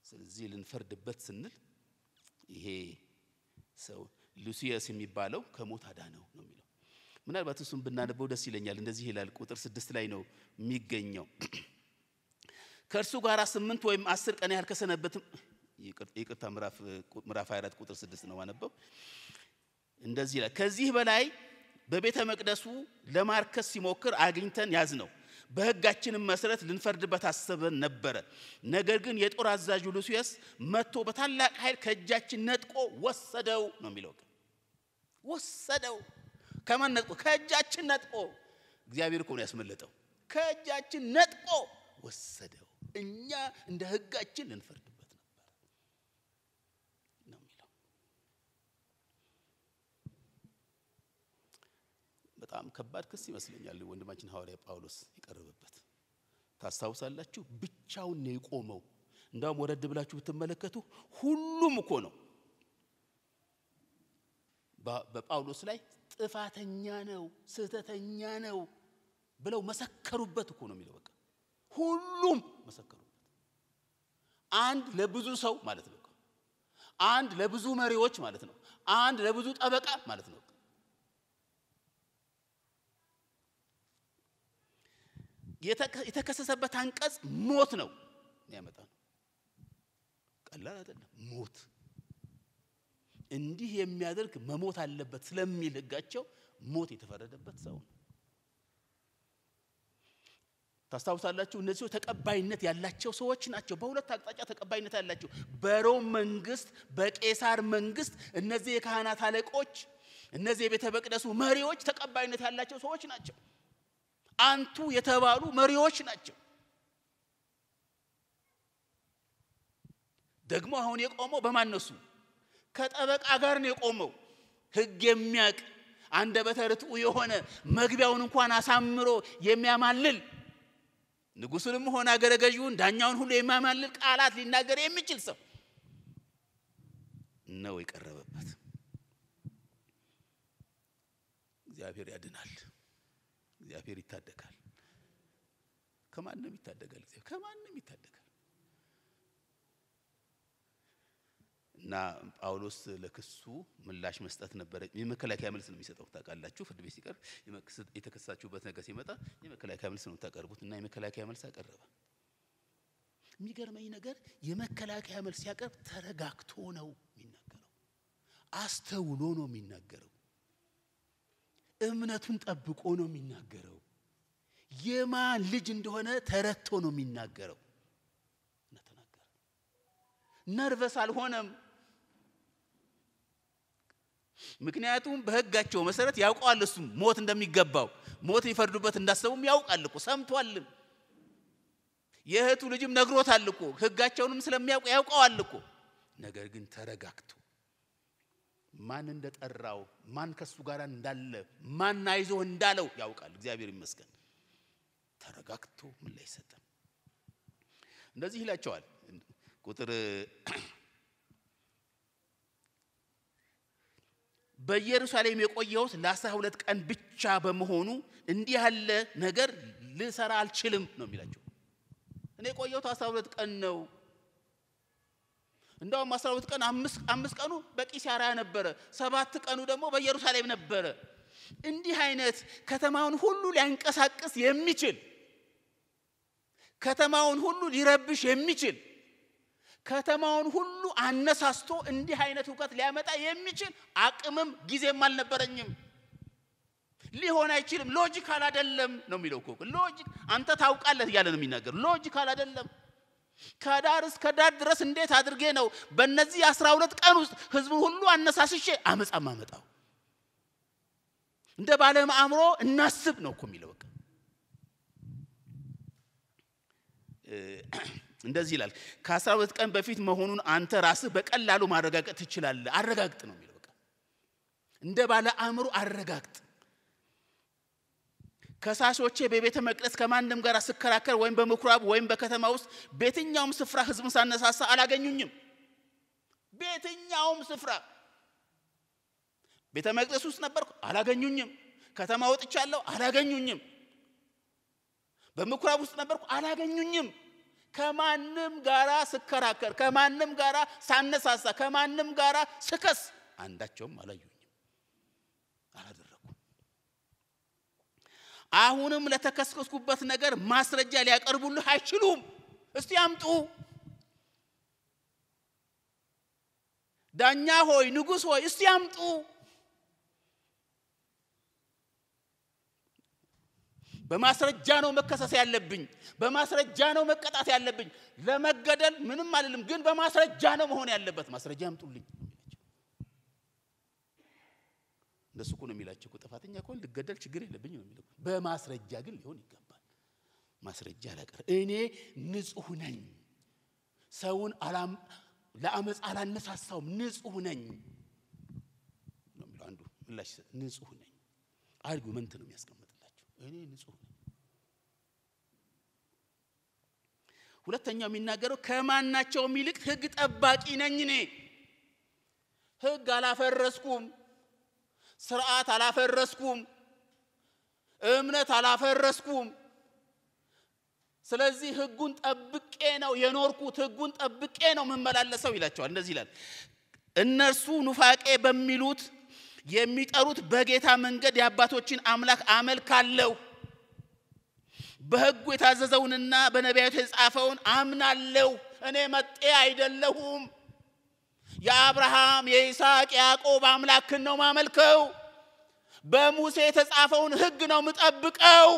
Speaker 1: ስለዚህ ልንፈርድበት ስንል ይሄ ሰው ሉሲየስ የሚባለው ከሞት አዳነው ነው የሚለው። ምናልባት እሱን ብናነበው ደስ ይለኛል። እንደዚህ ይላል፣ ቁጥር 6 ላይ ነው የሚገኘው። ከእርሱ ጋር 8 ወይም 10 ቀን ያህል ከሰነበትም ይቅርታ ምዕራፍ 24 ቁጥር 6 ነው ማነበው። እንደዚህ ይላል፣ ከዚህ በላይ በቤተ መቅደሱ ለማርከስ ሲሞክር አግኝተን ያዝነው። በህጋችንም መሰረት ልንፈርድበት አስበን ነበር። ነገር ግን የጦር አዛዡ ሉሲየስ መጥቶ በታላቅ ኃይል ከእጃችን ነጥቆ ወሰደው ነው የሚለው። ወሰደው። ከማን ነጥቆ? ከእጃችን ነጥቆ። እግዚአብሔር እኮ ነው ያስመለጠው። ከእጃችን ነጥቆ ወሰደው። እኛ እንደ ህጋችን ልንፈርድበት ነበር ነው የሚለው። በጣም ከባድ ክስ ይመስለኛል ወንድማችን ሐዋርያ ጳውሎስ የቀረበበት። ታስታውሳላችሁ? ብቻውን ነው የቆመው። እንዳውም ወረድ ብላችሁ ብትመለከቱ ሁሉም እኮ ነው በጳውሎስ ላይ ጥፋተኛ ነው፣ ስህተተኛ ነው ብለው መሰከሩበት እኮ ነው የሚለው። በቃ ሁሉም መሰከሩበት። አንድ ለብዙ ሰው ማለት ነው። አንድ ለብዙ መሪዎች ማለት ነው። አንድ ለብዙ ጠበቃ ማለት ነው። የተከሰሰበት አንቀጽ ሞት ነው ያመጣው። ቀላል አይደለም ሞት። እንዲህ የሚያደርግ መሞት አለበት ስለሚል ህጋቸው ሞት የተፈረደበት ሰው ነው። ታስታውሳላችሁ? እነዚህ ተቀባይነት ያላቸው ሰዎች ናቸው። በሁለት አቅጣጫ ተቀባይነት ያላቸው፣ በሮም መንግስት፣ በቄሳር መንግስት እነዚህ የካህናት አለቆች፣ እነዚህ የቤተ መቅደሱ መሪዎች ተቀባይነት ያላቸው ሰዎች ናቸው። አንቱ የተባሉ መሪዎች ናቸው። ደግሞ አሁን የቆመው በማን ነው? ከጠበቃ ጋር ነው የቆመው። ህግ የሚያቅ አንደበተ ርቱዕ የሆነ መግቢያውን እንኳን አሳምሮ የሚያማልል ንጉሱንም ሆነ አገረ ገዢውን ዳኛውን ሁሉ የሚያማልል ቃላት ሊናገር የሚችል ሰው ነው የቀረበበት። እግዚአብሔር ያድናል። እግዚአብሔር ይታደጋል። ከማንም ይታደጋል። እግዚአብሔር ከማንም ይታደጋል። እና ጳውሎስ ለክሱ ምላሽ መስጠት ነበር። የመከላከያ መልስ ነው የሚሰጠው። ታውቃላችሁ፣ ፍርድ ቤት ሲቀርብ የተከሳችሁበት ነገር ሲመጣ የመከላከያ መልስ ነው ታቀርቡት። እና የመከላከያ መልስ አቀረበ። የሚገርመኝ ነገር የመከላከያ መልስ ሲያቀርብ ተረጋግቶ ነው የሚናገረው። አስተውሎ ነው የሚናገረው። እምነቱን ጠብቆ ነው የሚናገረው። የማን ልጅ እንደሆነ ተረድቶ ነው የሚናገረው። እና ተናገረ። ነርቨስ አልሆነም። ምክንያቱም በህጋቸው መሰረት ያውቃል እሱ ሞት እንደሚገባው፣ ሞት ይፈርዱበት እንዳሰቡም ያውቃል እኮ፣ ሰምቷልም። የእህቱ ልጅም ነግሮታል እኮ፣ ህጋቸውንም ስለሚያውቁ ያውቃል እኮ። ነገር ግን ተረጋግቶ ማን እንደጠራው፣ ማን ከሱ ጋር እንዳለ፣ ማን አይዞ እንዳለው ያውቃል። እግዚአብሔር ይመስገን። ተረጋግቶ ምን ላይ ሰጠ። እንደዚህ ይላቸዋል ቁጥር በኢየሩሳሌም የቆየሁት ለ12 ቀን ብቻ በመሆኑ እንዲህ ያለ ነገር ልሰራ አልችልም ነው የሚላቸው። እኔ የቆየሁት 12 ቀን ነው። እንደውም 12 ቀን 5 ቀኑ በቂሳርያ ነበረ፣ 7 ቀኑ ደግሞ በኢየሩሳሌም ነበረ። እንዲህ አይነት ከተማውን ሁሉ ሊያንቀሳቅስ የሚችል፣ ከተማውን ሁሉ ሊረብሽ የሚችል፣ ከተማውን ሁሉ አነሳስቶ እንዲህ አይነት ሁከት ሊያመጣ የሚችል አቅምም ጊዜም አልነበረኝም። ሊሆን አይችልም፣ ሎጂካል አይደለም ነው የሚለው እኮ። ሎጂክ አንተ ታውቃለህ እያለ ነው የሚናገር። ሎጂካል አይደለም። ከዳር እስከ ዳር ድረስ እንዴት አድርጌ ነው በእነዚህ 12 ቀን ውስጥ ህዝቡ ሁሉ አነሳስሼ አመጻ ማመጣው? እንደ ባለ አእምሮ እናስብ ነው እኮ የሚለው። በቃ እንደዚህ ይላል። ከ12 ቀን በፊት መሆኑን አንተ ራስህ በቀላሉ ማረጋገጥ ትችላለህ። አረጋግጥ ነው የሚለው። በቃ እንደ ባለ አእምሮ አረጋግጥ። ከሳሾቼ በቤተ መቅደስ ከማንም ጋር ስከራከር ወይም በምኩራብ ወይም በከተማ ውስጥ በየትኛውም ስፍራ ሕዝብን ሳነሳሳ አላገኙኝም። በየትኛውም ስፍራ ቤተ መቅደስ ውስጥ ነበርኩ፣ አላገኙኝም። ከተማ ወጥቻለሁ፣ አላገኙኝም። በምኩራብ ውስጥ ነበርኩ፣ አላገኙኝም። ከማንም ጋራ ስከራከር፣ ከማንም ጋራ ሳነሳሳ፣ ከማንም ጋራ ስከስ አንዳቸውም አላዩኝም፣ አላደረኩም። አሁንም ለተከሰስኩበት ነገር ማስረጃ ሊያቀርቡልህ አይችሉም። እስቲ አምጡ። ዳኛ ሆይ፣ ንጉሥ ሆይ እስቲ አምጡ። በማስረጃ ነው መከሰስ ያለብኝ፣ በማስረጃ ነው መቀጣት ያለብኝ። ለመገደል ምንም አይደለም፣ ግን በማስረጃ ነው መሆን ያለበት። ማስረጃ አምጡልኝ። እንደሱ እኮ ነው የሚላቸው። ጥፋተኛ ከሆነ ልገደል ችግር የለብኝ ነው የሚለው። በማስረጃ ግን ሊሆን ይገባል። ማስረጃ ላቀር እኔ ንጹህ ነኝ፣ ሰውን ለአመጽ አላነሳሳውም፣ ንጹህ ነኝ ነው የሚለው። አንዱ ምላሽ ንጹህ ነኝ አርጉመንት ነው የሚያስቀምጥላቸው። እኔ ንጹህ ነኝ። ሁለተኛው የሚናገረው ከማናቸውም ይልቅ ሕግ ጠባቂ ነኝ። እኔ ሕግ አላፈረስኩም፣ ስርዓት አላፈረስኩም፣ እምነት አላፈረስኩም። ስለዚህ ሕጉን ጠብቄ ነው የኖርኩት፣ ሕጉን ጠብቄ ነው መመላለሰው ይላቸዋል። እንደዚህ ይላል፣ እነርሱ ኑፋቄ በሚሉት የሚጠሩት በጌታ መንገድ የአባቶችን አምላክ አመልካለሁ፣ በሕጉ የታዘዘውንና በነቢያቱ የተጻፈውን አምናለሁ። እኔ መጤ አይደለሁም። የአብርሃም የይስሐቅ ያዕቆብ አምላክን ነው ማመልከው። በሙሴ የተጻፈውን ሕግ ነው ምጠብቀው።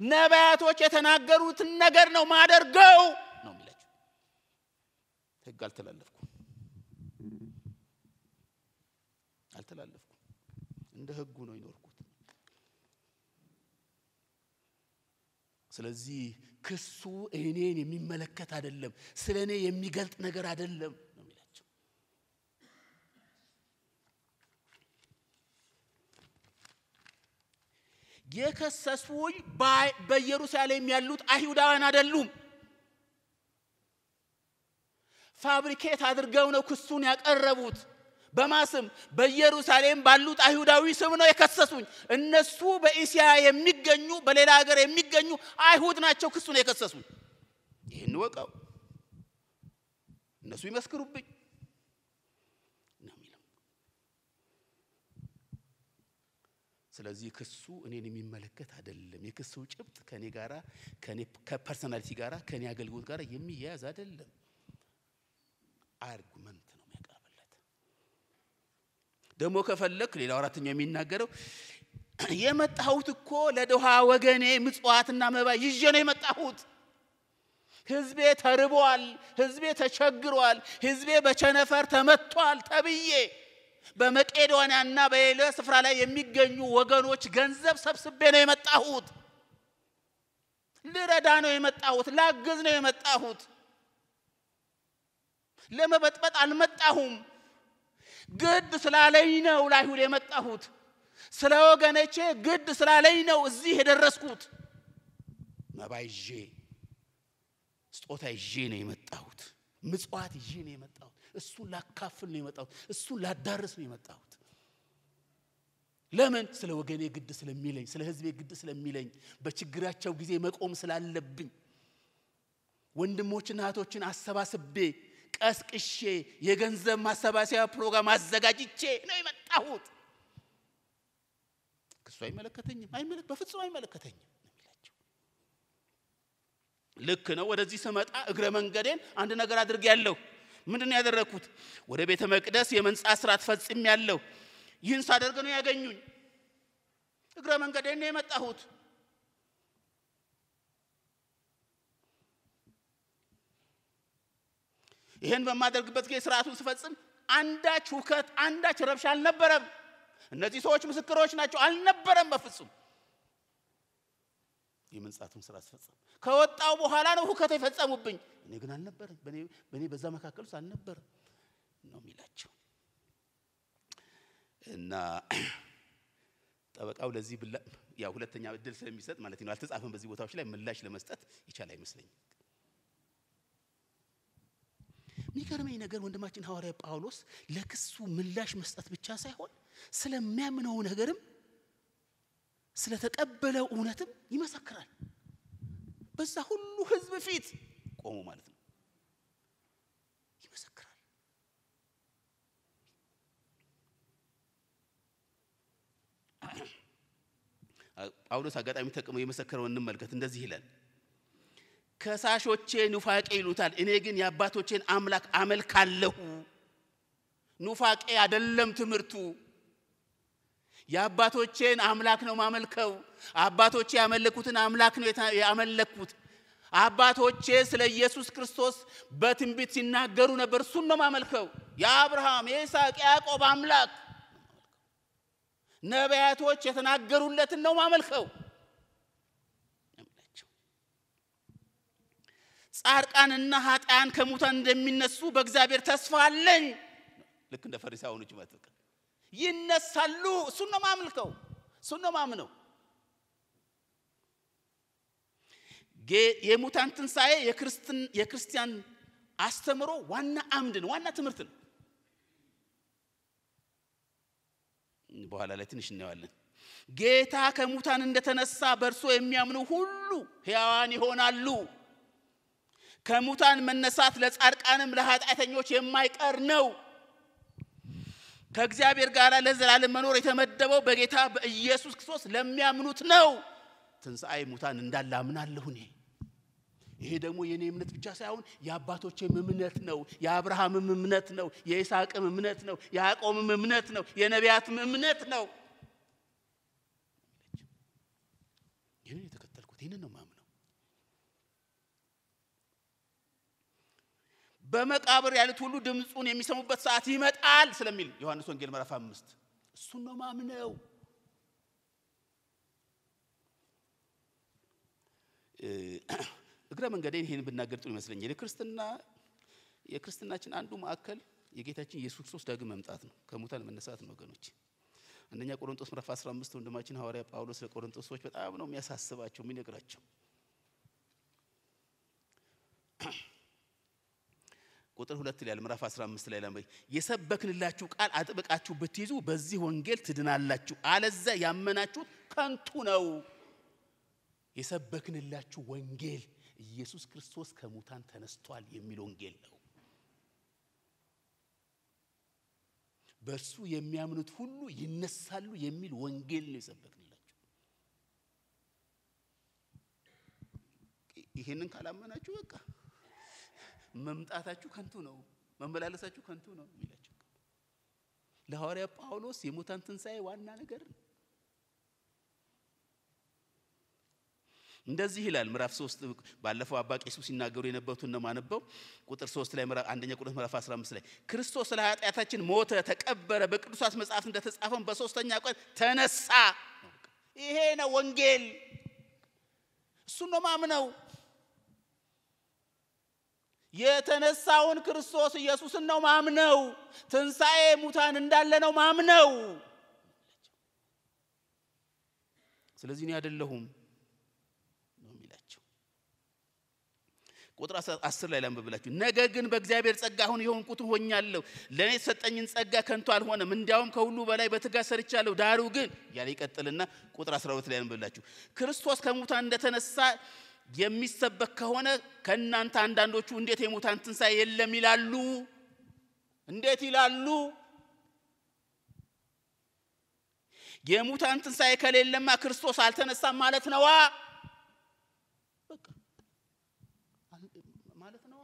Speaker 1: ነቢያቶች የተናገሩትን ነገር ነው ማደርገው ነው የሚላቸው። ሕግ አልተላለፍኩም። እንደ ሕጉ ነው የኖርኩት። ስለዚህ ክሱ እኔን የሚመለከት አይደለም፣ ስለኔ የሚገልጥ ነገር አይደለም ነው የሚላቸው። የከሰሱኝ በኢየሩሳሌም ያሉት አይሁዳውያን አይደሉም። ፋብሪኬት አድርገው ነው ክሱን ያቀረቡት። በማስም በኢየሩሳሌም ባሉት አይሁዳዊ ስም ነው የከሰሱኝ። እነሱ በእስያ የሚገኙ በሌላ ሀገር የሚገኙ አይሁድ ናቸው ክሱን የከሰሱኝ። ይሄን ወቀው እነሱ ይመስክሩብኝ ነው የሚለው። ስለዚህ ክሱ እኔን የሚመለከት አይደለም። የክሱ ጭብጥ ከኔ ጋራ ከፐርሰናሊቲ ጋራ ከኔ አገልግሎት ጋራ የሚያያዝ አይደለም። አርጉመንት ነው የሚያቀርብለት። ደግሞ ከፈለክ ሌላው አራተኛው የሚናገረው የመጣሁት እኮ ለድሃ ወገኔ ምጽዋትና መባ ይዤ ነው የመጣሁት። ሕዝቤ ተርቧል፣ ሕዝቤ ተቸግሯል፣ ሕዝቤ በቸነፈር ተመቷል ተብዬ በመቄዶንያና በሌላ ስፍራ ላይ የሚገኙ ወገኖች ገንዘብ ሰብስቤ ነው የመጣሁት። ልረዳ ነው የመጣሁት፣ ላግዝ ነው የመጣሁት። ለመበጥበጥ አልመጣሁም። ግድ ስላለኝ ነው ለአይሁድ የመጣሁት። ስለ ወገኖቼ ግድ ስላለኝ ነው እዚህ የደረስኩት። መባ ይዤ ስጦታ ይዤ ነው የመጣሁት። ምጽዋት ይዤ ነው የመጣሁት። እሱን ላካፍል ነው የመጣሁት። እሱን ላዳርስ ነው የመጣሁት። ለምን? ስለ ወገኔ ግድ ስለሚለኝ፣ ስለ ሕዝቤ ግድ ስለሚለኝ፣ በችግራቸው ጊዜ መቆም ስላለብኝ፣ ወንድሞችና እህቶችን አሰባስቤ ቀስቅሼ የገንዘብ ማሰባሰቢያ ፕሮግራም አዘጋጅቼ ነው የመጣሁት። ክሱ አይመለከተኝም፣ በፍጹም አይመለከተኝም ነው የሚላቸው። ልክ ነው። ወደዚህ ስመጣ እግረ መንገዴን አንድ ነገር አድርጌያለሁ። ምንድነው ያደረኩት? ወደ ቤተ መቅደስ የመንጻት ሥርዓት ፈጽሜያለሁ። ይህን ሳደርግ ነው ያገኙኝ። እግረ መንገዴን ነው የመጣሁት። ይሄን በማደርግበት ጊዜ ሥርዓቱን ስፈጽም አንዳች ሁከት፣ አንዳች ረብሻ አልነበረም። እነዚህ ሰዎች ምስክሮች ናቸው። አልነበረም በፍጹም። የመንጻቱን ሥርዓት ስፈጽም ከወጣው በኋላ ነው ሁከት የፈጸሙብኝ። እኔ ግን አልነበረም። በኔ በዛ መካከል ውስጥ አልነበረም ነው የሚላቸው። እና ጠበቃው ለዚህ ያው ሁለተኛ እድል ስለሚሰጥ ማለት ነው አልተጻፈም በዚህ ቦታዎች ላይ ምላሽ ለመስጠት ይቻል አይመስለኝም። የሚገርመኝ ነገር ወንድማችን ሐዋርያ ጳውሎስ ለክሱ ምላሽ መስጠት ብቻ ሳይሆን ስለሚያምነው ነገርም ስለተቀበለው እውነትም ይመሰክራል። በዛ ሁሉ ህዝብ ፊት ቆሞ ማለት ነው ይመሰክራል። ጳውሎስ አጋጣሚ ተቀመው የመሰከረው እንመልከት። እንደዚህ ይላል፣ ከሳሾቼ ኑፋቄ ይሉታል፣ እኔ ግን የአባቶቼን አምላክ አመልካለሁ። ኑፋቄ አይደለም ትምህርቱ፣ የአባቶቼን አምላክ ነው ማመልከው። አባቶቼ ያመለኩትን አምላክ ነው ያመለኩት። አባቶቼ ስለ ኢየሱስ ክርስቶስ በትንቢት ሲናገሩ ነበር፣ እሱን ነው ማመልከው። የአብርሃም የይስሐቅ ያዕቆብ አምላክ ነቢያቶች የተናገሩለትን ነው ማመልከው። ጻድቃንና ኃጢያን ከሙታን እንደሚነሱ በእግዚአብሔር ተስፋ አለኝ። ልክ እንደ ፈሪሳውያኖች ማለት ይነሳሉ፣ እሱን ነው ማመልከው፣ እሱን ነው ማምነው። የሙታን ትንሣኤ የክርስቲያን አስተምሮ ዋና አምድ ነው፣ ዋና ትምህርት ነው። በኋላ ላይ ትንሽ እናያለን። ጌታ ከሙታን እንደተነሳ በእርሱ የሚያምኑ ሁሉ ሕያዋን ይሆናሉ። ከሙታን መነሳት ለጻድቃንም ለኃጢአተኞች የማይቀር ነው። ከእግዚአብሔር ጋር ለዘላለም መኖር የተመደበው በጌታ በኢየሱስ ክርስቶስ ለሚያምኑት ነው። ትንሣኤ ሙታን እንዳለ አምናለሁ እኔ። ይሄ ደግሞ የኔ እምነት ብቻ ሳይሆን የአባቶቼም እምነት ነው፣ የአብርሃምም እምነት ነው፣ የይስሐቅም እምነት ነው፣ የያዕቆብም እምነት ነው፣ የነቢያትም እምነት ነው። ይሄን የተከተልኩት ይሄን ነው ማምነው። በመቃብር ያሉት ሁሉ ድምጹን የሚሰሙበት ሰዓት ይመጣል ስለሚል ዮሐንስ ወንጌል ምዕራፍ 5 እሱን ነው ማምነው። እግረ መንገዴን ይሄን ብናገር ጥሩ ይመስለኛል። የክርስትናችን አንዱ ማዕከል የጌታችን ኢየሱስ ክርስቶስ ዳግም መምጣት ነው፣ ከሙታን መነሳት ነው ወገኖች። አንደኛ ቆሮንቶስ ምዕራፍ 15 ወንድማችን ሐዋርያ ጳውሎስ ለቆሮንቶስ ሰዎች በጣም ነው የሚያሳስባቸው የሚነግራቸው። ቁጥር 2 ላይ ምዕራፍ 15 ላይ ለምን የሰበክንላችሁ ቃል አጥብቃችሁ ብትይዙ በዚህ ወንጌል ትድናላችሁ፣ አለዛ ያመናችሁት ከንቱ ነው። የሰበክንላችሁ ወንጌል ኢየሱስ ክርስቶስ ከሙታን ተነስቷል የሚል ወንጌል ነው። በእርሱ የሚያምኑት ሁሉ ይነሳሉ የሚል ወንጌል ነው የሰበክንላችሁ። ይሄንን ካላመናችሁ በቃ መምጣታችሁ ከንቱ ነው፣ መመላለሳችሁ ከንቱ ነው የሚላችሁ። ለሐዋርያ ጳውሎስ የሙታን ትንሣኤ ዋና ነገር ነው። እንደዚህ ይላል ምዕራፍ 3 ባለፈው አባ ቄሱ ሲናገሩ የነበሩትን ነው ማነበው። ቁጥር 3 ላይ አንደኛ ቆሮንቶስ ምዕራፍ 15 ላይ ክርስቶስ ስለ ኃጢአታችን ሞተ፣ ተቀበረ፣ በቅዱሳት መጻሕፍት እንደተጻፈም በሶስተኛ ቀን ተነሳ። ይሄ ነው ወንጌል፣ እሱ ነው ማምነው። የተነሳውን ክርስቶስ ኢየሱስን ነው ማምነው። ትንሣኤ ሙታን እንዳለ ነው ማምነው። ስለዚህ እኔ አይደለሁም ነው የሚላቸው። ቁጥር 10 ላይ ላንብብላችሁ። ነገር ግን በእግዚአብሔር ጸጋ አሁን የሆንኩትን ሆኛለሁ፣ ለኔ የተሰጠኝን ጸጋ ከንቱ አልሆነም፣ እንዲያውም ከሁሉ በላይ በትጋት ሰርቻለሁ። ዳሩ ግን ያለ ይቀጥልና ቁጥር 12 ላይ ላንብብላችሁ። ክርስቶስ ከሙታን እንደተነሳ የሚሰበክ ከሆነ ከእናንተ አንዳንዶቹ እንዴት የሙታን ትንሣኤ የለም ይላሉ? እንዴት ይላሉ? የሙታን ትንሣኤ ከሌለማ ክርስቶስ አልተነሳም ማለት ነዋ። በቃ ማለት ነዋ።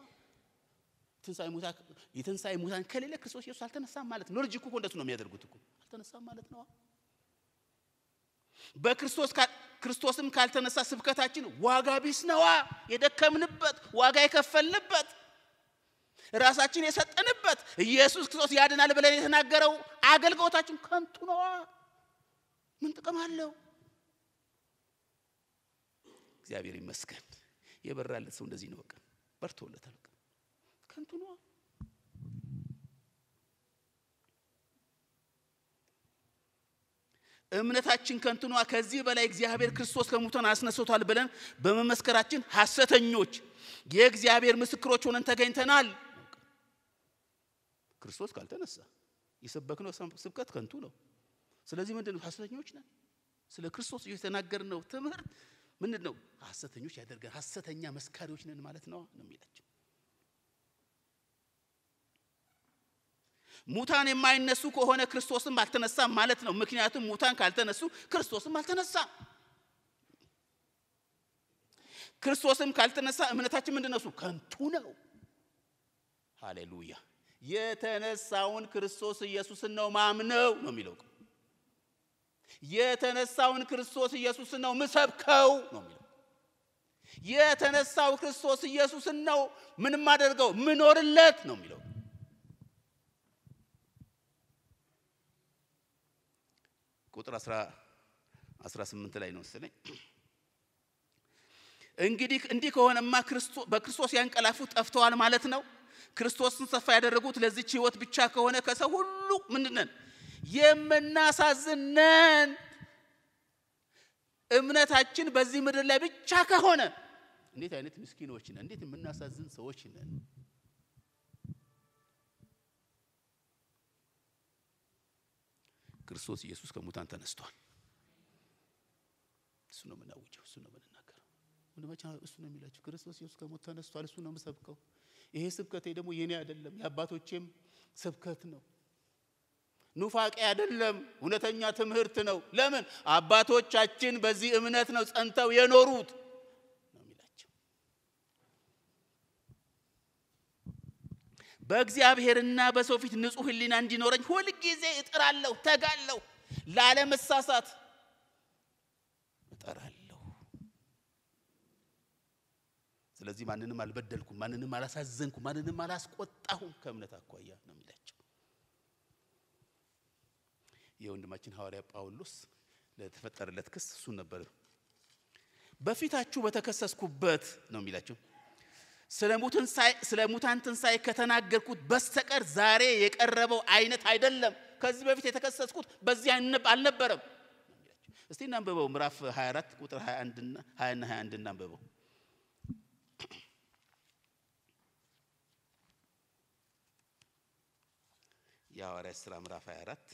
Speaker 1: የትንሣኤ ሙታን ከሌለ ክርስቶስ ኢየሱስ አልተነሳም ማለት ነው። ሎጂኩ እኮ እንደሱ ነው የሚያደርጉት እኮ። አልተነሳም ማለት ነዋ። ክርስቶስም ካልተነሳ ስብከታችን ዋጋ ቢስ ነዋ። የደከምንበት፣ ዋጋ የከፈልንበት፣ ራሳችን የሰጠንበት ኢየሱስ ክርስቶስ ያድናል ብለን የተናገረው አገልግሎታችን ከንቱ ነዋ። ምን ጥቅም አለው? እግዚአብሔር ይመስገን የበራለት ሰው እንደዚህ ነው። በቃ በርቶለታል። በቃ ከንቱ ነዋ። እምነታችን ከንቱ ነው ከዚህ በላይ እግዚአብሔር ክርስቶስ ከሙታን አስነስቶታል ብለን በመመስከራችን ሐሰተኞች የእግዚአብሔር ምስክሮች ሆነን ተገኝተናል። ክርስቶስ ካልተነሳ የሰበክነው ስብከት ከንቱ ነው። ስለዚህ ምንድነው ሐሰተኞች ነን። ስለ ክርስቶስ የተናገርነው ትምህርት ምንድነው? ሐሰተኞች ያደርጋል። ሐሰተኛ መስካሪዎች ነን ማለት ነው የሚላቸው። ሙታን የማይነሱ ከሆነ ክርስቶስም አልተነሳም ማለት ነው። ምክንያቱም ሙታን ካልተነሱ ክርስቶስም አልተነሳም። ክርስቶስም ካልተነሳ እምነታችን ምንድነው? ከንቱ ነው። ሃሌሉያ። የተነሳውን ክርስቶስ ኢየሱስን ነው ማምነው ነው የሚለው። የተነሳውን ክርስቶስ ኢየሱስን ነው ምሰብከው ነው የሚለው። የተነሳው ክርስቶስ ኢየሱስን ነው ምን ማደርገው ምኖርለት ነው የሚለው። ቁጥር 18 ላይ ነው ስለኝ እንግዲህ ከሆነማ በክርስቶስ ያንቀላፉት ጠፍተዋል ማለት ነው። ክርስቶስን ተስፋ ያደረጉት ለዚህ ሕይወት ብቻ ከሆነ ከሰው ሁሉ ምንድነን? የምናሳዝነን። እምነታችን በዚህ ምድር ላይ ብቻ ከሆነ እንዴት አይነት ምስኪኖች ነን! እንዴት የምናሳዝን ሰዎች ነን! ክርስቶስ ኢየሱስ ከሙታን ተነስቷል። እሱ ነው የምናውጀው፣ እሱ ነው የምንናገረው። ወንድሞች እሱ ነው የሚላችሁ ክርስቶስ ኢየሱስ ከሙታን ተነስቷል። እሱ ነው የምሰብከው። ይሄ ስብከቴ ደግሞ የኔ አይደለም የአባቶቼም ስብከት ነው። ኑፋቄ አይደለም፣ እውነተኛ ትምህርት ነው። ለምን? አባቶቻችን በዚህ እምነት ነው ጸንተው የኖሩት ነው የሚላቸው። በእግዚአብሔርና በሰው ፊት ንጹህ ሕሊና እንዲኖረኝ ሁሉ ጊዜ እጥራለሁ፣ ተጋለሁ፣ ላለመሳሳት እጥራለሁ። ስለዚህ ማንንም አልበደልኩም፣ ማንንም አላሳዘንኩም፣ ማንንም አላስቆጣሁም ከእምነት አኳያ ነው የሚላቸው። የወንድማችን ሐዋርያ ጳውሎስ ለተፈጠረለት ክስ እሱ ነበር። በፊታችሁ በተከሰስኩበት ነው የሚላቸው ስለ ሙታን ትንሣኤ ከተናገርኩት በስተቀር ዛሬ የቀረበው አይነት አይደለም። ከዚህ በፊት የተከሰስኩት በዚህ አልነበረም። እስቲ እናንብበው ምዕራፍ 24 ቁጥር 21 እና 21 እናንብበው። የሐዋርያት ሥራ ምዕራፍ 24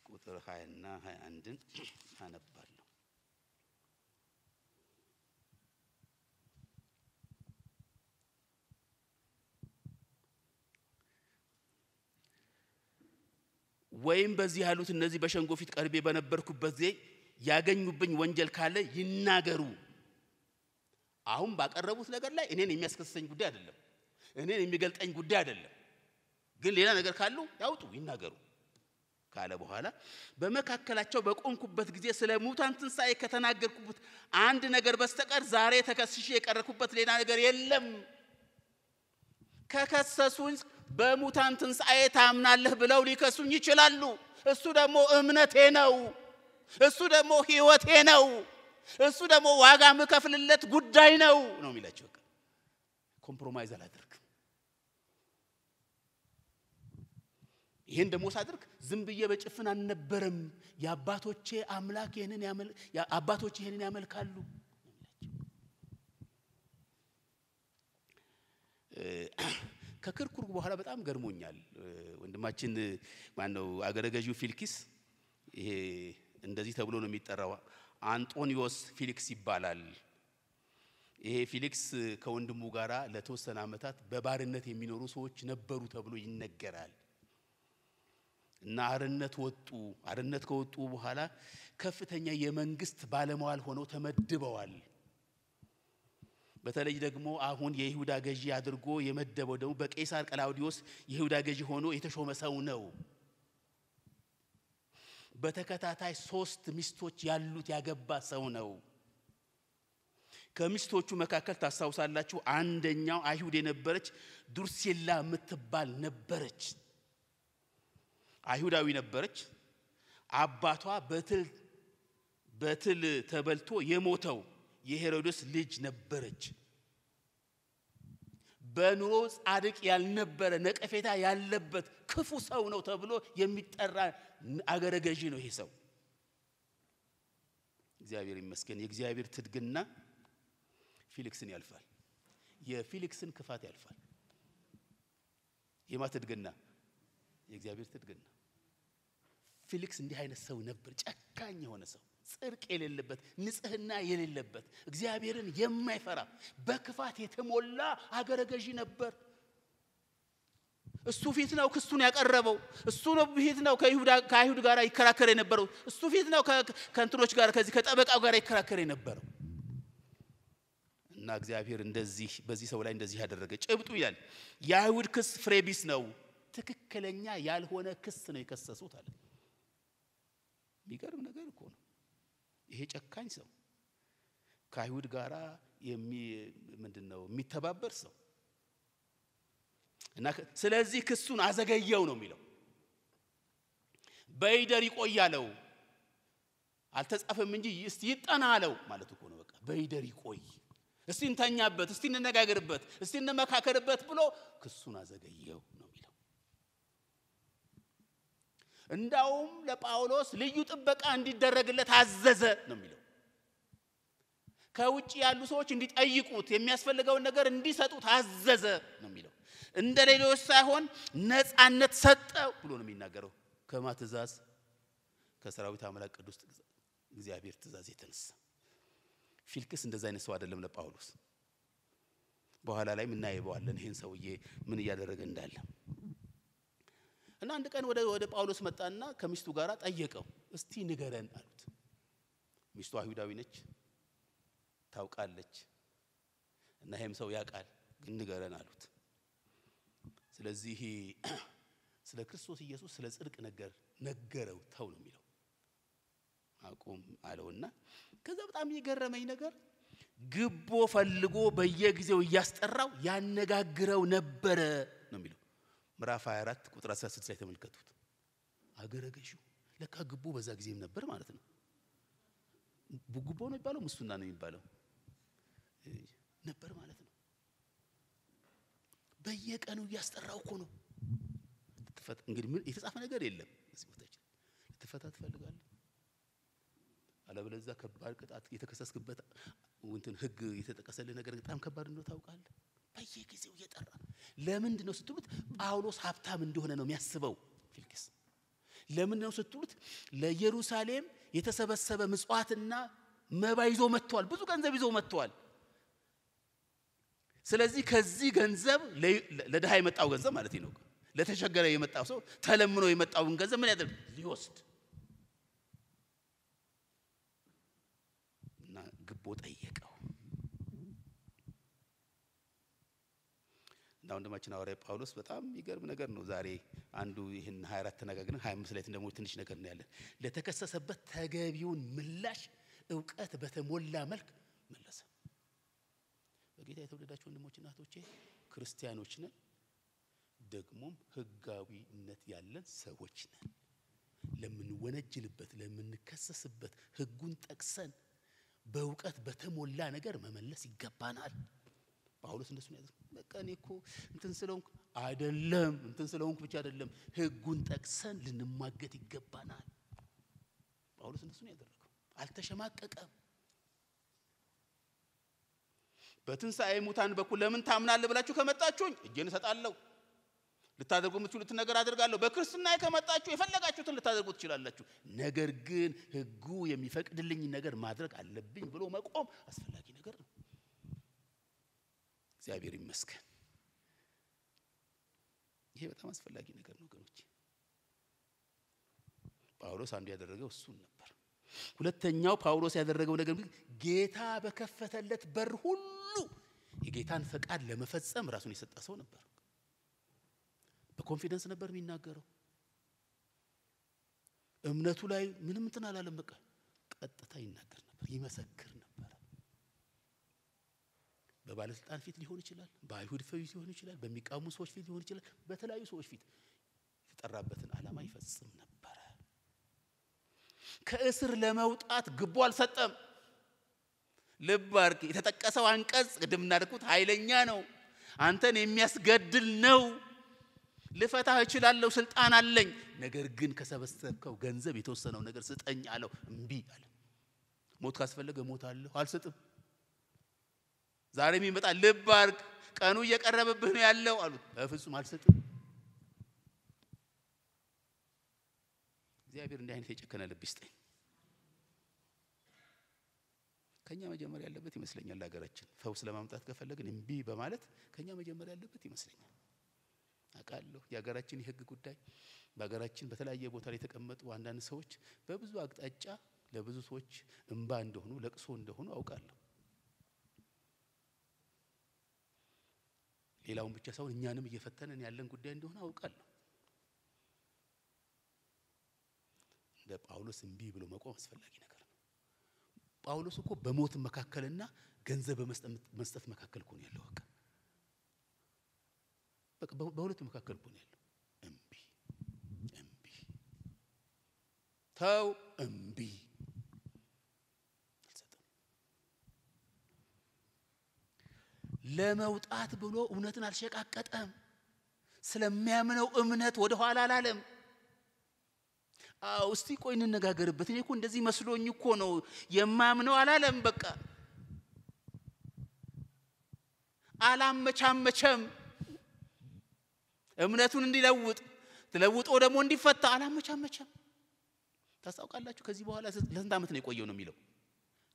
Speaker 1: ቁጥር 20 እና 21 አነባለሁ። ወይም በዚህ ያሉት እነዚህ በሸንጎ ፊት ቀርቤ በነበርኩበት ጊዜ ያገኙብኝ ወንጀል ካለ ይናገሩ። አሁን ባቀረቡት ነገር ላይ እኔን የሚያስከስሰኝ ጉዳይ አይደለም፣ እኔን የሚገልጠኝ ጉዳይ አይደለም። ግን ሌላ ነገር ካሉ ያውጡ ይናገሩ ካለ በኋላ በመካከላቸው በቆምኩበት ጊዜ ስለ ሙታን ትንሣኤ ከተናገርኩበት አንድ ነገር በስተቀር ዛሬ ተከስሼ የቀረብኩበት ሌላ ነገር የለም። ከከሰሱኝ በሙታን ትንሣኤ ታምናለህ ብለው ሊከሱኝ ይችላሉ። እሱ ደግሞ እምነቴ ነው፣ እሱ ደግሞ ሕይወቴ ነው፣ እሱ ደግሞ ዋጋ መከፍልለት ጉዳይ ነው ነው የሚላቸው። ኮምፕሮማይዝ አላደርግም። ይሄን ደግሞ ሳደርግ ዝም ብዬ በጭፍን አልነበረም። የአባቶቼ አምላክ አባቶቼ ይሄንን ያመልካሉ። ከክርክሩ በኋላ በጣም ገርሞኛል። ወንድማችን ማነው አገረገዢው ፊልክስ፣ ይሄ እንደዚህ ተብሎ ነው የሚጠራው፣ አንጦኒዮስ ፊልክስ ይባላል። ይሄ ፊልክስ ከወንድሙ ጋራ ለተወሰነ ዓመታት በባርነት የሚኖሩ ሰዎች ነበሩ ተብሎ ይነገራል። እና አርነት ከወጡ በኋላ ከፍተኛ የመንግስት ባለሟል ሆነው ተመድበዋል። በተለይ ደግሞ አሁን የይሁዳ ገዢ አድርጎ የመደበው ደግሞ በቄሳር ቀላውዲዮስ የይሁዳ ገዢ ሆኖ የተሾመ ሰው ነው። በተከታታይ 3 ሚስቶች ያሉት ያገባ ሰው ነው። ከሚስቶቹ መካከል ታስታውሳላችሁ፣ አንደኛው አይሁድ የነበረች ዱርሴላ የምትባል ነበረች። አይሁዳዊ ነበረች። አባቷ በትል ተበልቶ የሞተው የሄሮድስ ልጅ ነበረች። በኑሮ ጻድቅ ያልነበረ ነቀፌታ ያለበት ክፉ ሰው ነው ተብሎ የሚጠራ አገረ ገዢ ነው ይሄ ሰው። እግዚአብሔር ይመስገን የእግዚአብሔር ትድግና ፊሊክስን ያልፋል የፊሊክስን ክፋት ያልፋል የማ ትድግና የእግዚአብሔር ትድግና ፊሊክስ እንዲህ አይነት ሰው ነበር ጨካኝ የሆነ ሰው ጽድቅ የሌለበት ንጽህና የሌለበት እግዚአብሔርን የማይፈራ በክፋት የተሞላ አገረ ገዢ ነበር እሱ ፊት ነው ክሱን ያቀረበው እሱ ነው ፊት ነው ከአይሁድ ጋር ይከራከር የነበረው እሱ ፊት ነው ከእንትኖች ጋር ከዚህ ከጠበቃው ጋር ይከራከር የነበረው እና እግዚአብሔር እንደዚህ በዚህ ሰው ላይ እንደዚህ ያደረገ ጭብጡ ይላል የአይሁድ ክስ ፍሬቢስ ነው ትክክለኛ ያልሆነ ክስ ነው የከሰሱት አለ የሚገርም ነገር እኮ ነው ይሄ ጨካኝ ሰው ከአይሁድ ጋር ምንድነው የሚተባበር ሰው እና ስለዚህ ክሱን አዘገየው ነው የሚለው በይደር ይቆያለው አልተጻፈም እንጂ እስቲ ይጠናለው ማለት እኮ ነው በቃ በይደር ይቆይ እስቲ እንተኛበት እስቲ እንነጋገርበት እስቲ እንመካከርበት ብሎ ክሱን አዘገየው ነው የሚለው እንዳውም ለጳውሎስ ልዩ ጥበቃ እንዲደረግለት አዘዘ ነው የሚለው ከውጪ ያሉ ሰዎች እንዲጠይቁት የሚያስፈልገውን ነገር እንዲሰጡት አዘዘ ነው የሚለው እንደሌሎች ሳይሆን ነፃነት ሰጠው ብሎ ነው የሚናገረው ከማትዛዝ ከሰራዊት አምላክ ቅዱስ እግዚአብሔር ትእዛዝ የተነሳ ፊልክስ እንደዛ አይነት ሰው አይደለም ለጳውሎስ በኋላ ላይ ምን እናይበዋለን ይሄን ሰውዬ ምን ያደረገ እንዳለ እና አንድ ቀን ወደ ጳውሎስ መጣና ከሚስቱ ጋር ጠየቀው እስቲ ንገረን አሉት ሚስቱ አይሁዳዊ ነች ታውቃለች እና ይሄም ሰው ያውቃል ግን ንገረን አሉት ስለዚህ ስለ ክርስቶስ ኢየሱስ ስለ ጽድቅ ነገረው ተው ነው የሚለው አቁም አለውና ከዛ በጣም ይገረመኝ ነገር ግቦ ፈልጎ በየጊዜው ያስጠራው ያነጋግረው ነበር ነው የሚለው ምዕራፍ 24 ቁጥር 16 ላይ ተመልከቱት አገረገሹ ለካ ግቦ በዛ ጊዜም ነበር ማለት ነው ግቦ ነው ይባለው ሙስና ነው ይባለው ነበር ማለት ነው በየቀኑ ያስጠራው እኮ ነው እንግዲህ ምን የተጻፈ ነገር የለም እዚህ ቦታችን ተፈታ ትፈልጋለህ አለበለዚያ ከባድ ቅጣት የተከሰስክበት እንትን ህግ የተጠቀሰልህ ነገር በጣም ከባድ እንደው ታውቃለህ በየጊዜው እየጠራ ለምንድን ነው ስትሉት ጳውሎስ ሀብታም እንደሆነ ነው የሚያስበው ፊልክስ ለምንድን ነው ስትሉት ለኢየሩሳሌም የተሰበሰበ ምጽዋትና መባ ይዞ መጥቷል ብዙ ገንዘብ ይዞ መጥቷል ስለዚህ ከዚህ ገንዘብ ለደሃ የመጣው ገንዘብ ማለት ነው ለተቸገረ የመጣው ሰው ተለምኖ የመጣውን ገንዘብ ምን ያደርግ ሊወስድ እና ግቦ ጠየቀው እና ወንድማችን ሐዋርያ ጳውሎስ በጣም ይገርም ነገር ነው ዛሬ አንዱ ይሄን 24 ተነጋግረን 25 ላይ እንደሞ ትንሽ ነገር ነው ያለን ለተከሰሰበት ተገቢውን ምላሽ ዕውቀት በተሞላ መልክ መለሰ በጌታ የተወደዳችሁ ወንድሞችና እህቶቼ ክርስቲያኖች ነን ደግሞም ህጋዊነት ያለን ሰዎች ነን ለምንወነጅልበት ለምንከሰስበት ህጉን ጠቅሰን በዕውቀት በተሞላ ነገር መመለስ ይገባናል ጳውሎስ እንደሱ ነው ያዘው በቃ እኔኮ እንትን ስለሆንኩ አይደለም እንትን ስለሆንኩ ብቻ አይደለም ህጉን ጠቅሰን ልንማገት ይገባናል ጳውሎስ እንደሱ ነው ያደረገው አልተሸማቀቀም በትንሳኤ ሙታን በኩል ለምን ታምናለህ ብላችሁ ከመጣችሁኝ እጄን እሰጣለሁ ልታደርጉ የምትችሉትን ነገር አደርጋለሁ በክርስትና ከመጣችሁ የፈለጋችሁትን ልታደርጉ ትችላላችሁ ነገር ግን ህጉ የሚፈቅድልኝ ነገር ማድረግ አለብኝ ብሎ መቆም አስፈላጊ ነገር ነው እግዚአብሔር ይመስገን ይሄ በጣም አስፈላጊ ነገር ነው ወገኖች ጳውሎስ አንዱ ያደረገው እሱን ነበር ሁለተኛው ጳውሎስ ያደረገው ነገር ጌታ በከፈተለት በር ሁሉ የጌታን ፈቃድ ለመፈጸም ራሱን የሰጠ ሰው ነበር በኮንፊደንስ ነበር የሚናገረው እምነቱ ላይ ምንም እንትን አላለም በቃ ቀጥታ ይናገር ነበር ይመሰክር ነበር በባለስልጣን ፊት ሊሆን ይችላል በአይሁድ ፊት ሊሆን ይችላል በሚቃሙ ሰዎች ፊት ሊሆን ይችላል በተለያዩ ሰዎች ፊት የተጠራበትን ዓላማ ይፈጽም ነበር ከእስር ለመውጣት ግቦ አልሰጠም ልባርክ የተጠቀሰው አንቀጽ ቅድም እናደርኩት ኃይለኛ ነው አንተን የሚያስገድል ነው ልፈታህ እችላለሁ ስልጣን አለኝ ነገር ግን ከሰበሰብከው ገንዘብ የተወሰነው ነገር ስጠኝ አለው እምቢ አለ ሞት ካስፈለገ ሞታለሁ አልሰጥም ዛሬ የሚመጣ ልብ አድርግ ቀኑ እየቀረበብህ ነው ያለው አሉት በፍጹም አልሰጥም እግዚአብሔር እንዲህ አይነት የጨከነ ልብ ይስጠን ከኛ መጀመሪያ ያለበት ይመስለኛል ለሀገራችን ፈውስ ለማምጣት ከፈለግን እምቢ በማለት ከኛ መጀመሪያ ያለበት ይመስለኛል አቃለሁ የሀገራችን የህግ ጉዳይ በሀገራችን በተለያየ ቦታ ላይ የተቀመጡ አንዳንድ ሰዎች በብዙ አቅጣጫ ለብዙ ሰዎች እንባ እንደሆኑ ለቅሶ እንደሆኑ አውቃለሁ ሌላውን ብቻ ሳይሆን እኛንም እየፈተነን ያለን ጉዳይ እንደሆነ አውቃለሁ እንደ ጳውሎስ እምቢ ብሎ መቆም አስፈላጊ ነገር ነው ጳውሎስ እኮ በሞት መካከልና ገንዘብ በመስጠት መካከል እኮ ነው ያለው በቃ በሁለቱ መካከል እኮ ነው ያለው እምቢ ተው እምቢ ለመውጣት ብሎ እውነትን አልሸቃቀጠም ስለሚያምነው እምነት ወደ ኋላ አላለም እስቲ ቆይ እንነጋገርበት እኔ እኮ እንደዚህ መስሎኝ እኮ ነው የማምነው አላለም በቃ አላመቻመቸም እምነቱን እንዲለውጥ ተለውጦ ደግሞ እንዲፈታ አላመቻመቸም ታስታውቃላችሁ ከዚህ በኋላ ለስንት ዓመት ነው የቆየው ነው የሚለው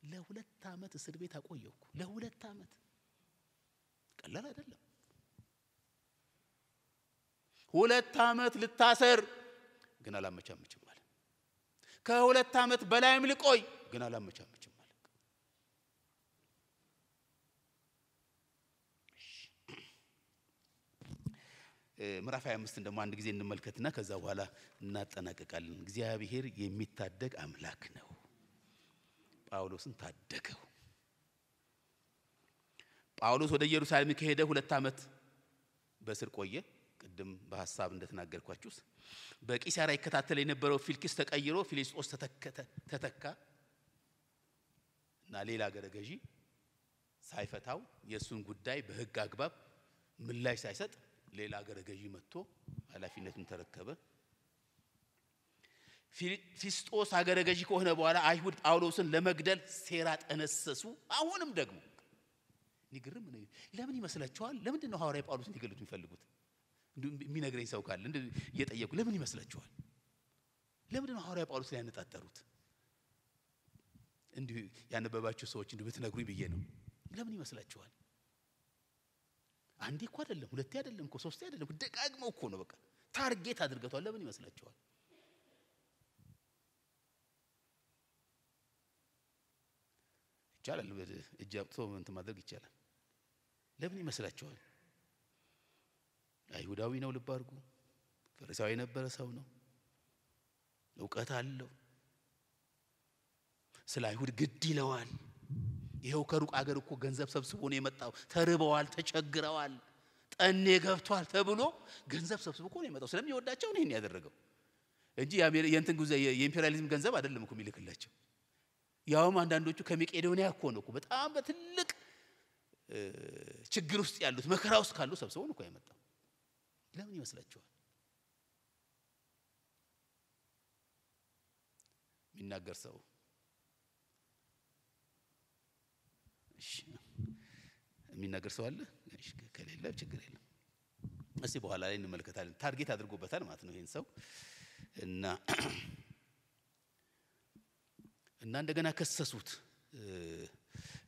Speaker 1: ለሁለት ዓመት እስር ቤት አቆየው ለሁለት ዓመት ቀላል አይደለም ሁለት ዓመት ልታሰር ግን አላመቻመችም ማለት ከሁለት ዓመት በላይም ልቆይ ግን አላመቻመችም ማለት ምዕራፍ 25 እንደማ አንድ ጊዜ እንመልከትና ከዛ በኋላ እናጠናቀቃለን እግዚአብሔር የሚታደግ አምላክ ነው ጳውሎስን ታደገው ጳውሎስ ወደ ኢየሩሳሌም ከሄደ 2 ዓመት በስር ቆየ ቅድም በሐሳብ እንደተናገርኳችሁ በቂሳራ ይከታተል የነበረው ፊልክስ ተቀይሮ ፊሊስጦስ ተተካ እና ሌላ ገረገጂ ሳይፈታው የሱን ጉዳይ በህግ አግባብ ምላሽ ሳይሰጥ ሌላ ገረገጂ መጥቶ ኃላፊነቱን ተረከበ ፊስጦስ አገረገጂ ከሆነ በኋላ አይሁድ ጳውሎስን ለመግደል ሴራ ጠነሰሱ አሁንም ደግሞ ንግርም ነው ለምን ይመስላችኋል ለምን ነው ሐዋርያ ጳውሎስ እንዲገሉት የሚፈልጉት የሚነግረኝ ሰው ካለ እንደ እየጠየቁ ለምን ይመስላችኋል ለምን ነው ሐዋርያ ጳውሎስ ላይ ያነጣጠሩት እንዴ ያነበባችሁ ሰዎች እንዴ ብትነግሩኝ ብዬ ነው ለምን ይመስላችኋል አንዴ እኮ አይደለም ሁለቴ አይደለም እኮ ሶስቴ አይደለም ደጋግመው እኮ ነው በቃ ታርጌት አድርገቷል ለምን ይመስላችኋል ይቻላል እጅ አውጥቶ እንትን ማድረግ ይቻላል ለምን ይመስላችኋል አይሁዳዊ ነው ልብ አድርጉ ፈሪሳዊ የነበረ ሰው ነው ዕውቀት አለው ስለ አይሁድ ግድ ይለዋል ይሄው ከሩቅ አገር እኮ ገንዘብ ሰብስቦ ነው የመጣው ተርበዋል ተቸግረዋል ጠኔ ገብቷል ተብሎ ገንዘብ ሰብስቦ እኮ ነው የመጣው ስለሚወዳቸው ነው ይሄን ያደረገው እንጂ የእንትን ጉዳይ የኢምፔሪያሊዝም ገንዘብ አይደለም እኮ የሚልክላቸው ያውም አንዳንዶቹ ከመቄዶንያ እኮ ነው እኮ በጣም በትልቅ ችግር ውስጥ ያሉት መከራ ውስጥ ካሉ ሰብስቦ ነው እኮ የመጣው ለምን ይመስላችኋል የሚናገር ሰው እሺ የሚናገር ሰው አለ እሺ ከሌለ ችግር የለም እስቲ በኋላ ላይ እንመልከታለን ታርጌት አድርጎበታል ማለት ነው ይሄን ሰው እና እንደገና ከሰሱት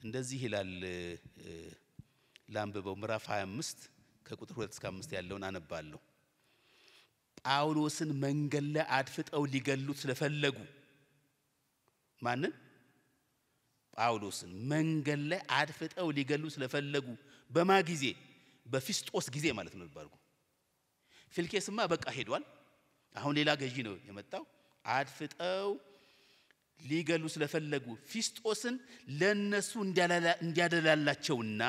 Speaker 1: እንደዚህ ይላል ላምበበው ምዕራፍ 25 ከቁጥር 2 እስከ 5 ያለውን አነባለሁ ጳውሎስን መንገድ ላይ አድፍጠው ሊገሉት ስለፈለጉ ማንን ጳውሎስን መንገድ ላይ አድፍጠው ሊገሉት ስለፈለጉ በማ ጊዜ በፊስጦስ ጊዜ ማለት ነው ባርጉ ፊልኬስማ በቃ ሄዷል አሁን ሌላ ገዢ ነው የመጣው አድፍጠው ሊገሉ ስለፈለጉ ፊስጦስን ለነሱ እንዲያደላላቸውና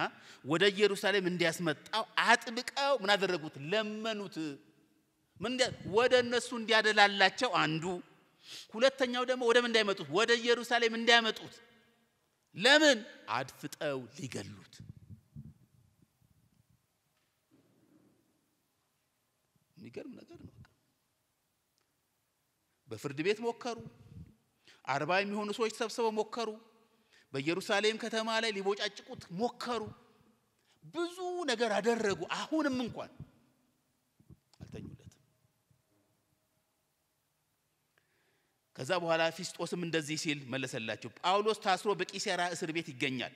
Speaker 1: ወደ ኢየሩሳሌም እንዲያስመጣው አጥብቀው ምን አደረጉት ለመኑት ምን ወደ እነሱ እንዲያደላላቸው አንዱ ሁለተኛው ደግሞ ወደ ምን እንዳይመጡት ወደ ኢየሩሳሌም እንዲያመጡት ለምን አድፍጠው ሊገሉት የሚገርም ነገር ነው በፍርድ ቤት ሞከሩ 40 የሚሆኑ ሰዎች ተሰብስበው ሞከሩ በኢየሩሳሌም ከተማ ላይ ሊቦጫጭቁት ሞከሩ። ብዙ ነገር አደረጉ። አሁንም እንኳን አልተኙለትም። ከዛ በኋላ ፊስጦስም እንደዚህ ሲል መለሰላቸው፣ ጳውሎስ ታስሮ በቂሳርያ እስር ቤት ይገኛል።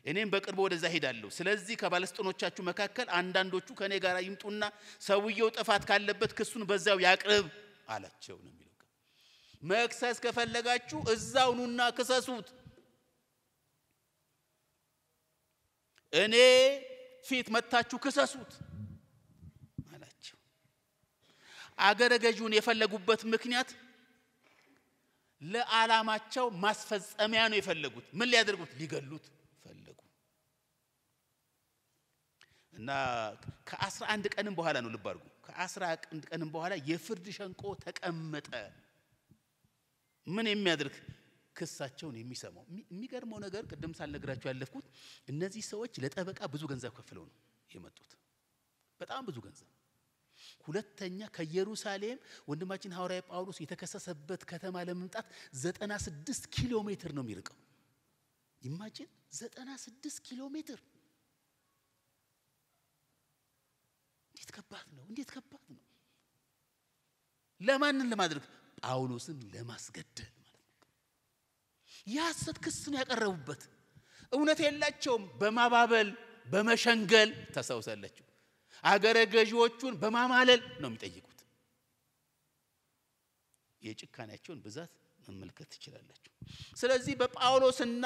Speaker 1: እኔም በቅርቡ ወደዛ ሄዳለሁ። ስለዚህ ከባለስልጣኖቻችሁ መካከል አንዳንዶቹ ከኔ ጋር ይምጡና ሰውየው ጥፋት ካለበት ክሱን በዛው ያቅርብ አላቸው ነው የሚለው። መክሰስ ከፈለጋችሁ እዛው ኑና ክሰሱት፣ እኔ ፊት መታችሁ ክሰሱት አላቸው። አገረ ገዢውን የፈለጉበት ምክንያት ለዓላማቸው ማስፈጸሚያ ነው የፈለጉት። ምን ሊያደርጉት? ሊገሉት ፈለጉ። እና ከ11 ቀንም በኋላ ነው ልብ አድርጉ፣ ከ11 ቀንም በኋላ የፍርድ ሸንቆ ተቀመጠ። ምን የሚያደርግ? ክሳቸውን የሚሰማው። የሚገርመው ነገር ቅድም ሳልነግራችሁ ያለፍኩት እነዚህ ሰዎች ለጠበቃ ብዙ ገንዘብ ከፍለው ነው የመጡት፣ በጣም ብዙ ገንዘብ። ሁለተኛ ከኢየሩሳሌም ወንድማችን ሐዋርያ ጳውሎስ የተከሰሰበት ከተማ ለመምጣት 96 ኪሎ ሜትር ነው የሚርቀው። ኢማጂን 96 ኪሎ ሜትር! እንዴት ከባድ ነው! እንዴት ከባድ ነው! ለማንን ለማድረግ? ጳውሎስን ለማስገደል ማለት ነው። የሐሰት ክስ ነው ያቀረቡበት። እውነት የላቸውም። በማባበል በመሸንገል ተሳውሳላችሁ። አገረ ገዢዎቹን በማማለል ነው የሚጠይቁት። የጭካኔያቸውን ብዛት መመልከት ትችላላችሁ። ስለዚህ በጳውሎስና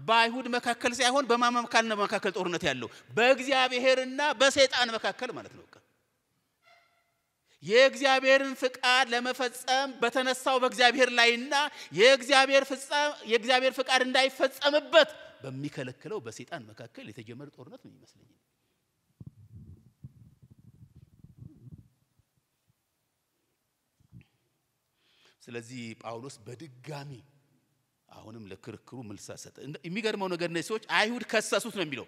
Speaker 1: በአይሁድ መካከል ሳይሆን በማመካከልና መካከል ጦርነት ያለው በእግዚአብሔርና በሰይጣን መካከል ማለት ነው። የእግዚአብሔርን ፍቃድ ለመፈጸም በተነሳው በእግዚአብሔር ላይና የእግዚአብሔር ፍቃድ እንዳይፈጸምበት በሚከለክለው በሰይጣን መካከል የተጀመረ ጦርነት ነው ይመስለኛል። ስለዚህ ጳውሎስ በድጋሚ አሁንም ለክርክሩ መልስ ሰጠ። የሚገርመው ነገር ነው ሰዎች አይሁድ ከሰሱት ነው የሚለው።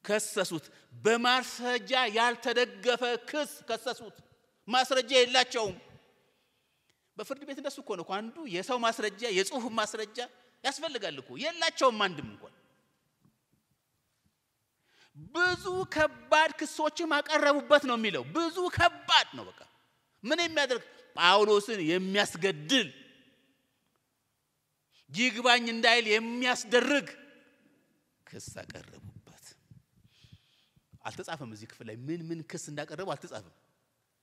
Speaker 1: ከሰሱት፣ በማስረጃ ያልተደገፈ ክስ ከሰሱት። ማስረጃ የላቸውም። በፍርድ ቤት እንደሱ እኮ ነው። አንዱ የሰው ማስረጃ የጽሁፍ ማስረጃ ያስፈልጋል እኮ። የላቸውም አንድም እንኳን። ብዙ ከባድ ክሶችም አቀረቡበት ነው የሚለው። ብዙ ከባድ ነው። በቃ ምን የሚያደርግ? ጳውሎስን የሚያስገድል ይግባኝ እንዳይል የሚያስደርግ ክስ አቀረቡበት። አልተጻፈም እዚህ ክፍል ላይ ምን ክስ እንዳቀረቡ አልተጻፈም።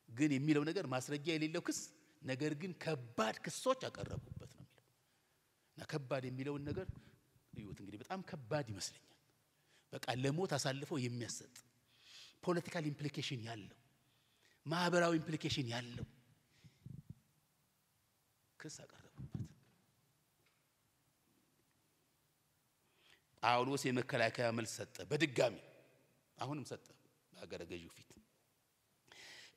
Speaker 1: ግን የሚለው ነገር ማስረጃ የሌለው ክስ፣ ነገር ግን ከባድ ክሶች አቀረቡበት ነው የሚለው። እና ከባድ የሚለውን ነገር እዩት እንግዲህ። በጣም ከባድ ይመስለኛል። በቃ ለሞት አሳልፈው የሚያሰጥ ፖለቲካል ኢምፕሊኬሽን ያለው፣ ማህበራዊ ኢምፕሊኬሽን ያለው ክስ አቀረቡበት። ጳውሎስ የመከላከያ መልስ ሰጠ። በድጋሚ አሁንም ሰጠ በአገረ ገዢው ፊት።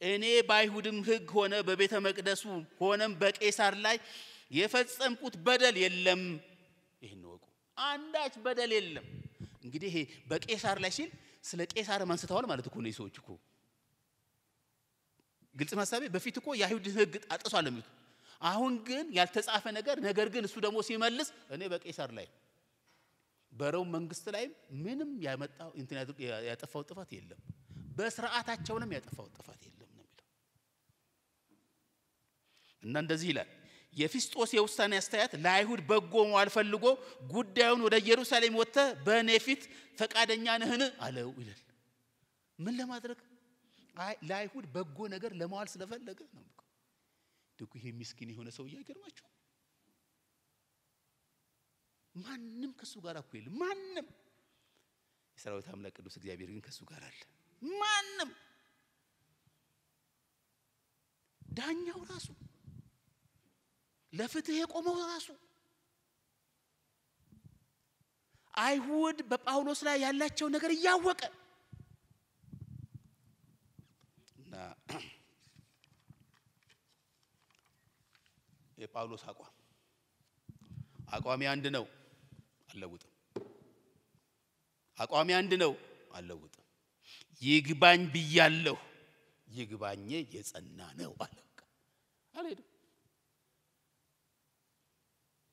Speaker 1: እኔ በአይሁድም ሕግ ሆነ በቤተ መቅደሱ ሆነም በቄሳር ላይ የፈጸምኩት በደል የለም። ይሄን ነው። አንዳች በደል የለም። እንግዲህ ይሄ በቄሳር ላይ ሲል ስለ ቄሳር ማንስተዋል ማለት እኮ ነው። ሰዎች እኮ ግልጽ ማሳቤ በፊት እኮ የአይሁድ ሕግ አጥሷል የሚሉት። አሁን ግን ያልተጻፈ ነገር ግን እሱ ደግሞ ሲመልስ እኔ በቄሳር ላይ በሮም መንግስት ላይ ምንም ያጠፋው ጥፋት የለም፣ በስርዓታቸውንም ያጠፋው ጥፋት የለም ነው የሚለው። እና እንደዚህ ይላል። የፊስጦስ የውሳኔ አስተያየት ለአይሁድ በጎ መዋል ፈልጎ ጉዳዩን ወደ ኢየሩሳሌም ወጥተ በእኔ ፊት ፈቃደኛ ነህን አለው ይላል። ምን ለማድረግ? ለአይሁድ በጎ ነገር ለመዋል ስለፈለገ ነው። ደጉ ይሄ ምስኪን የሆነ ሰው ያገርማችሁ። ማንም ከሱ ጋር እኮ የለም። ማንም የሰራዊት አምላክ ቅዱስ እግዚአብሔር ግን ከሱ ጋር አለ። ማንም ዳኛው ራሱ ለፍትህ የቆመው ራሱ አይሁድ በጳውሎስ ላይ ያላቸው ነገር ያወቀ እና የጳውሎስ አቋም አንድ ነው፣ አልለውጥም። አቋም አንድ ነው፣ አልለውጥም። ይግባኝ ብያለሁ፣ ይግባኝ የጸና ነው አለ።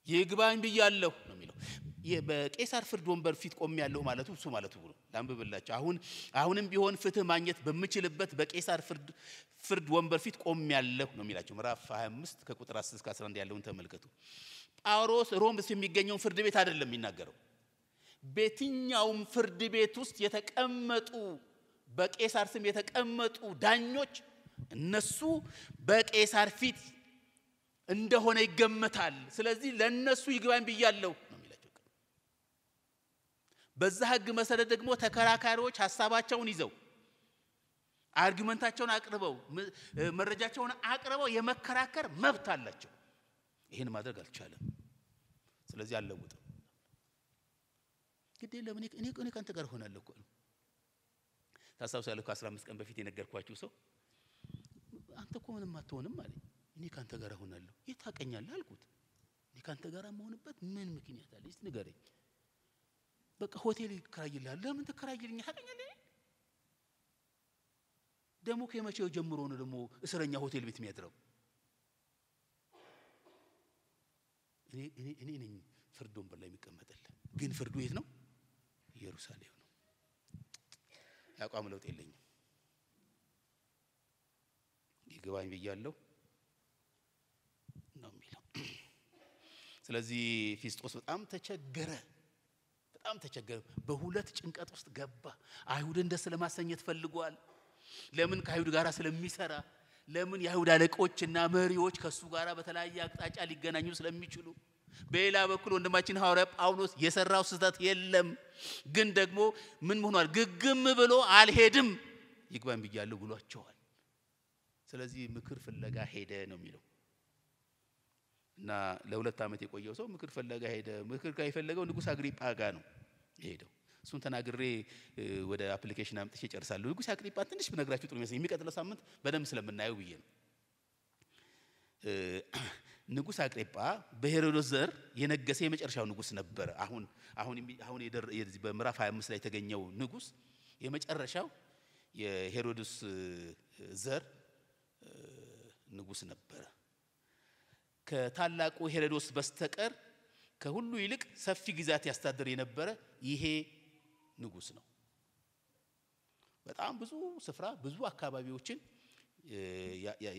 Speaker 1: ይግባኝ ብያለሁ ነው የሚለው። በቄሳር ፍርድ ወንበር ፊት ቆም ያለው ማለቱ እሱ ማለቱ ነው። ላንብብላችሁ። አሁንም ቢሆን ፍትህ ማግኘት በምችልበት በቄሳር ፍርድ ወንበር ፊት ቆም ያለው ነው የሚላቸው። ምዕራፍ 25 ከቁጥር 10 እስከ 11 ያለውን ተመልከቱ። ጳውሎስ ሮም ውስጥ የሚገኘውን ፍርድ ቤት አይደለም የሚናገረው። በየትኛውም ፍርድ ቤት ውስጥ የተቀመጡ በቄሳር ስም የተቀመጡ ዳኞች እነሱ በቄሳር ፊት እንደሆነ ይገመታል። ስለዚህ ለነሱ ይግባኝ ብያለሁ ነው የሚላቸው። በዛ ህግ መሰረት ደግሞ ተከራካሪዎች ሐሳባቸውን ይዘው አርጊመንታቸውን አቅርበው መረጃቸውን አቅርበው የመከራከር መብት አላቸው። ይሄን ማድረግ አልቻለም። ስለዚህ አልለውጥም። ግዴ ለምን እኔ ካንተ ጋር ሆናለሁ እኮ ነው። ታሳውሳለሁ ከ15 ቀን በፊት የነገርኳችሁ ሰው አንተ እኮ ምንም አትሆንም አለኝ። እኔ ካንተ ጋር ሆናለሁ። የት ታቀኛለህ አልኩት። እኔ ካንተ ጋር መሆንበት ምን ምክንያት አለ? እስቲ ንገረኝ። በቃ ሆቴል ይከራይልሃል። ለምን ትከራይልኛለህ? ታቀኛለህ? ደሞ ከመቼው ጀምሮ ነው ደሞ እስረኛ ሆቴል ቤት የሚያድረው? እኔ ነኝ ፍርድ ወንበር ላይ የሚቀመጥልህ። ግን ፍርዱ የት ነው? ኢየሩሳሌም ነው። ያቋም ለውጥ የለኝም። ይግባኝ ብያለሁ ነው የሚለው። ስለዚህ ፊስጦስ በጣም ተቸገረ። በሁለት ጭንቀት ውስጥ ገባ። አይሁድን ደስ ለማሰኘት ፈልጓል። ለምን? ከአይሁድ ጋር ስለሚሰራ። ለምን? የአይሁድ አለቆችና መሪዎች ከሱ ጋር በተለያየ አቅጣጫ ሊገናኙ ስለሚችሉ። በሌላ በኩል ወንድማችን ሐዋርያ ጳውሎስ የሰራው ስህተት የለም፣ ግን ደግሞ ምን ሆኗል? ግግም ብሎ አልሄድም። ይግባኝ ብያለሁ ብሏቸዋል። ስለዚህ ምክር ፍለጋ ሄደ ነው የሚለው። እና ለ2 ዓመት የቆየው ሰው ምክር ፍለጋ ሄደ። ምክር ካይፈለገው ንጉስ አግሪጳ ጋር ነው ሄደው። እሱን ተናግሬ ወደ አፕሊኬሽን አምጥቼ ጨርሳለሁ። ንጉስ አግሪጳ ትንሽ ብነግራችሁ ጥሩ ይመስለኛል። የሚቀጥለው ሳምንት በደንብ ስለምናየው ብዬ ነው። ንጉስ አግሪጳ በሄሮድስ ዘር የነገሰ የመጨረሻው ንጉስ ነበር። አሁን በምዕራፍ 25 ላይ የተገኘው ንጉስ የመጨረሻው የሄሮድስ ዘር ንጉስ ነበር። ከታላቁ ሄሮድስ በስተቀር ከሁሉ ይልቅ ሰፊ ግዛት ያስተዳድር የነበረ ይሄ ንጉስ ነው። በጣም ብዙ ስፍራ ብዙ አካባቢዎችን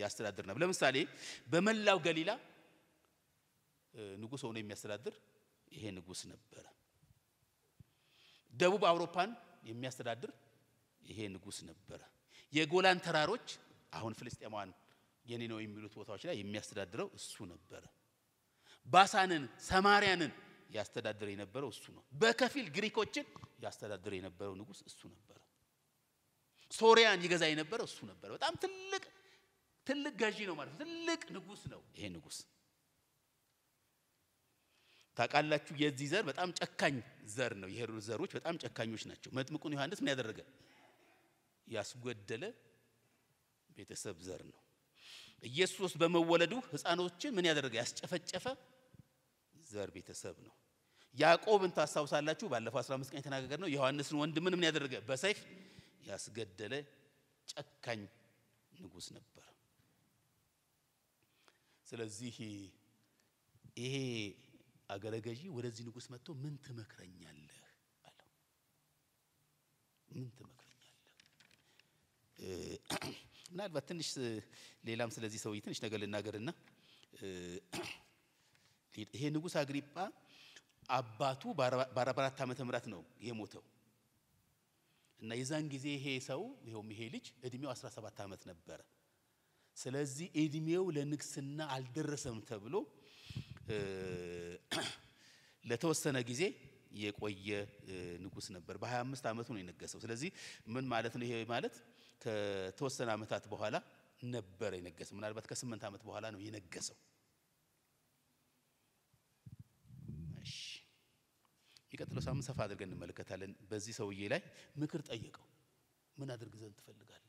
Speaker 1: ያስተዳድር ነበር። ለምሳሌ በመላው ገሊላ ንጉስ ሆኖ የሚያስተዳድር ይሄ ንጉስ ነበር። ደቡብ አውሮፓን የሚያስተዳድር ይሄ ንጉስ ነበር። የጎላን ተራሮች አሁን ፍልስጤማውያን የኔ ነው የሚሉት ቦታዎች ላይ የሚያስተዳድረው እሱ ነበር። ባሳንን ሰማሪያንን ያስተዳድር የነበረው እሱ ነው። በከፊል ግሪኮችን ያስተዳድር የነበረው ንጉስ እሱ ነበር። ሶሪያን ይገዛ የነበረው እሱ ነበር። በጣም ትልቅ ገዢ ነው ማለት ትልቅ ንጉስ ነው ይሄ ንጉስ። ታውቃላችሁ የዚህ ዘር በጣም ጨካኝ ዘር ነው። የሄሮድስ ዘሮች በጣም ጨካኞች ናቸው። መጥምቁን ዮሐንስ ምን ያደረገ? ያስገደለ ቤተሰብ ዘር ነው። ኢየሱስ በመወለዱ ህፃኖችን ምን ያደረገ? ያስጨፈጨፈ ዘር ቤተሰብ ነው። ያዕቆብን ታሳውሳላችሁ። ባለፈው 15 ቀን የተናገርነው ዮሐንስን ወንድምን ምን ያደረገ? በሰይፍ ያስገደለ ጨካኝ ንጉስ ነበር። ስለዚህ ይሄ አገረገዢ ወደዚህ ንጉስ መጥቶ ምን ትመክረኛለህ አለው። ምን ትመክረኛለህ? ምናልባት ትንሽ ሌላም ስለዚህ ሰው ትንሽ ነገር ልናገርና ይሄ ንጉስ አግሪጳ አባቱ በ44 ዓመተ ምህረት ነው የሞተው። እና የዛን ጊዜ ይሄ ሰው ይሄ ልጅ እድሜው 17 ዓመት ነበር። ስለዚህ እድሜው ለንግስና አልደረሰም ተብሎ ለተወሰነ ጊዜ የቆየ ንጉስ ነበር። በ25 ዓመቱ ነው የነገሰው። ስለዚህ ምን ማለት ነው? ይሄ ማለት ከተወሰነ ዓመታት በኋላ ነበር የነገሰው። ምናልባት ከ8 ዓመት በኋላ ነው የነገሰው። እሺ ይቀጥለው ሳምንት ሰፋ አድርገን እንመለከታለን። በዚህ ሰውዬ ላይ ምክር ጠየቀው። ምን አድርግ ዘንድ ትፈልጋለህ?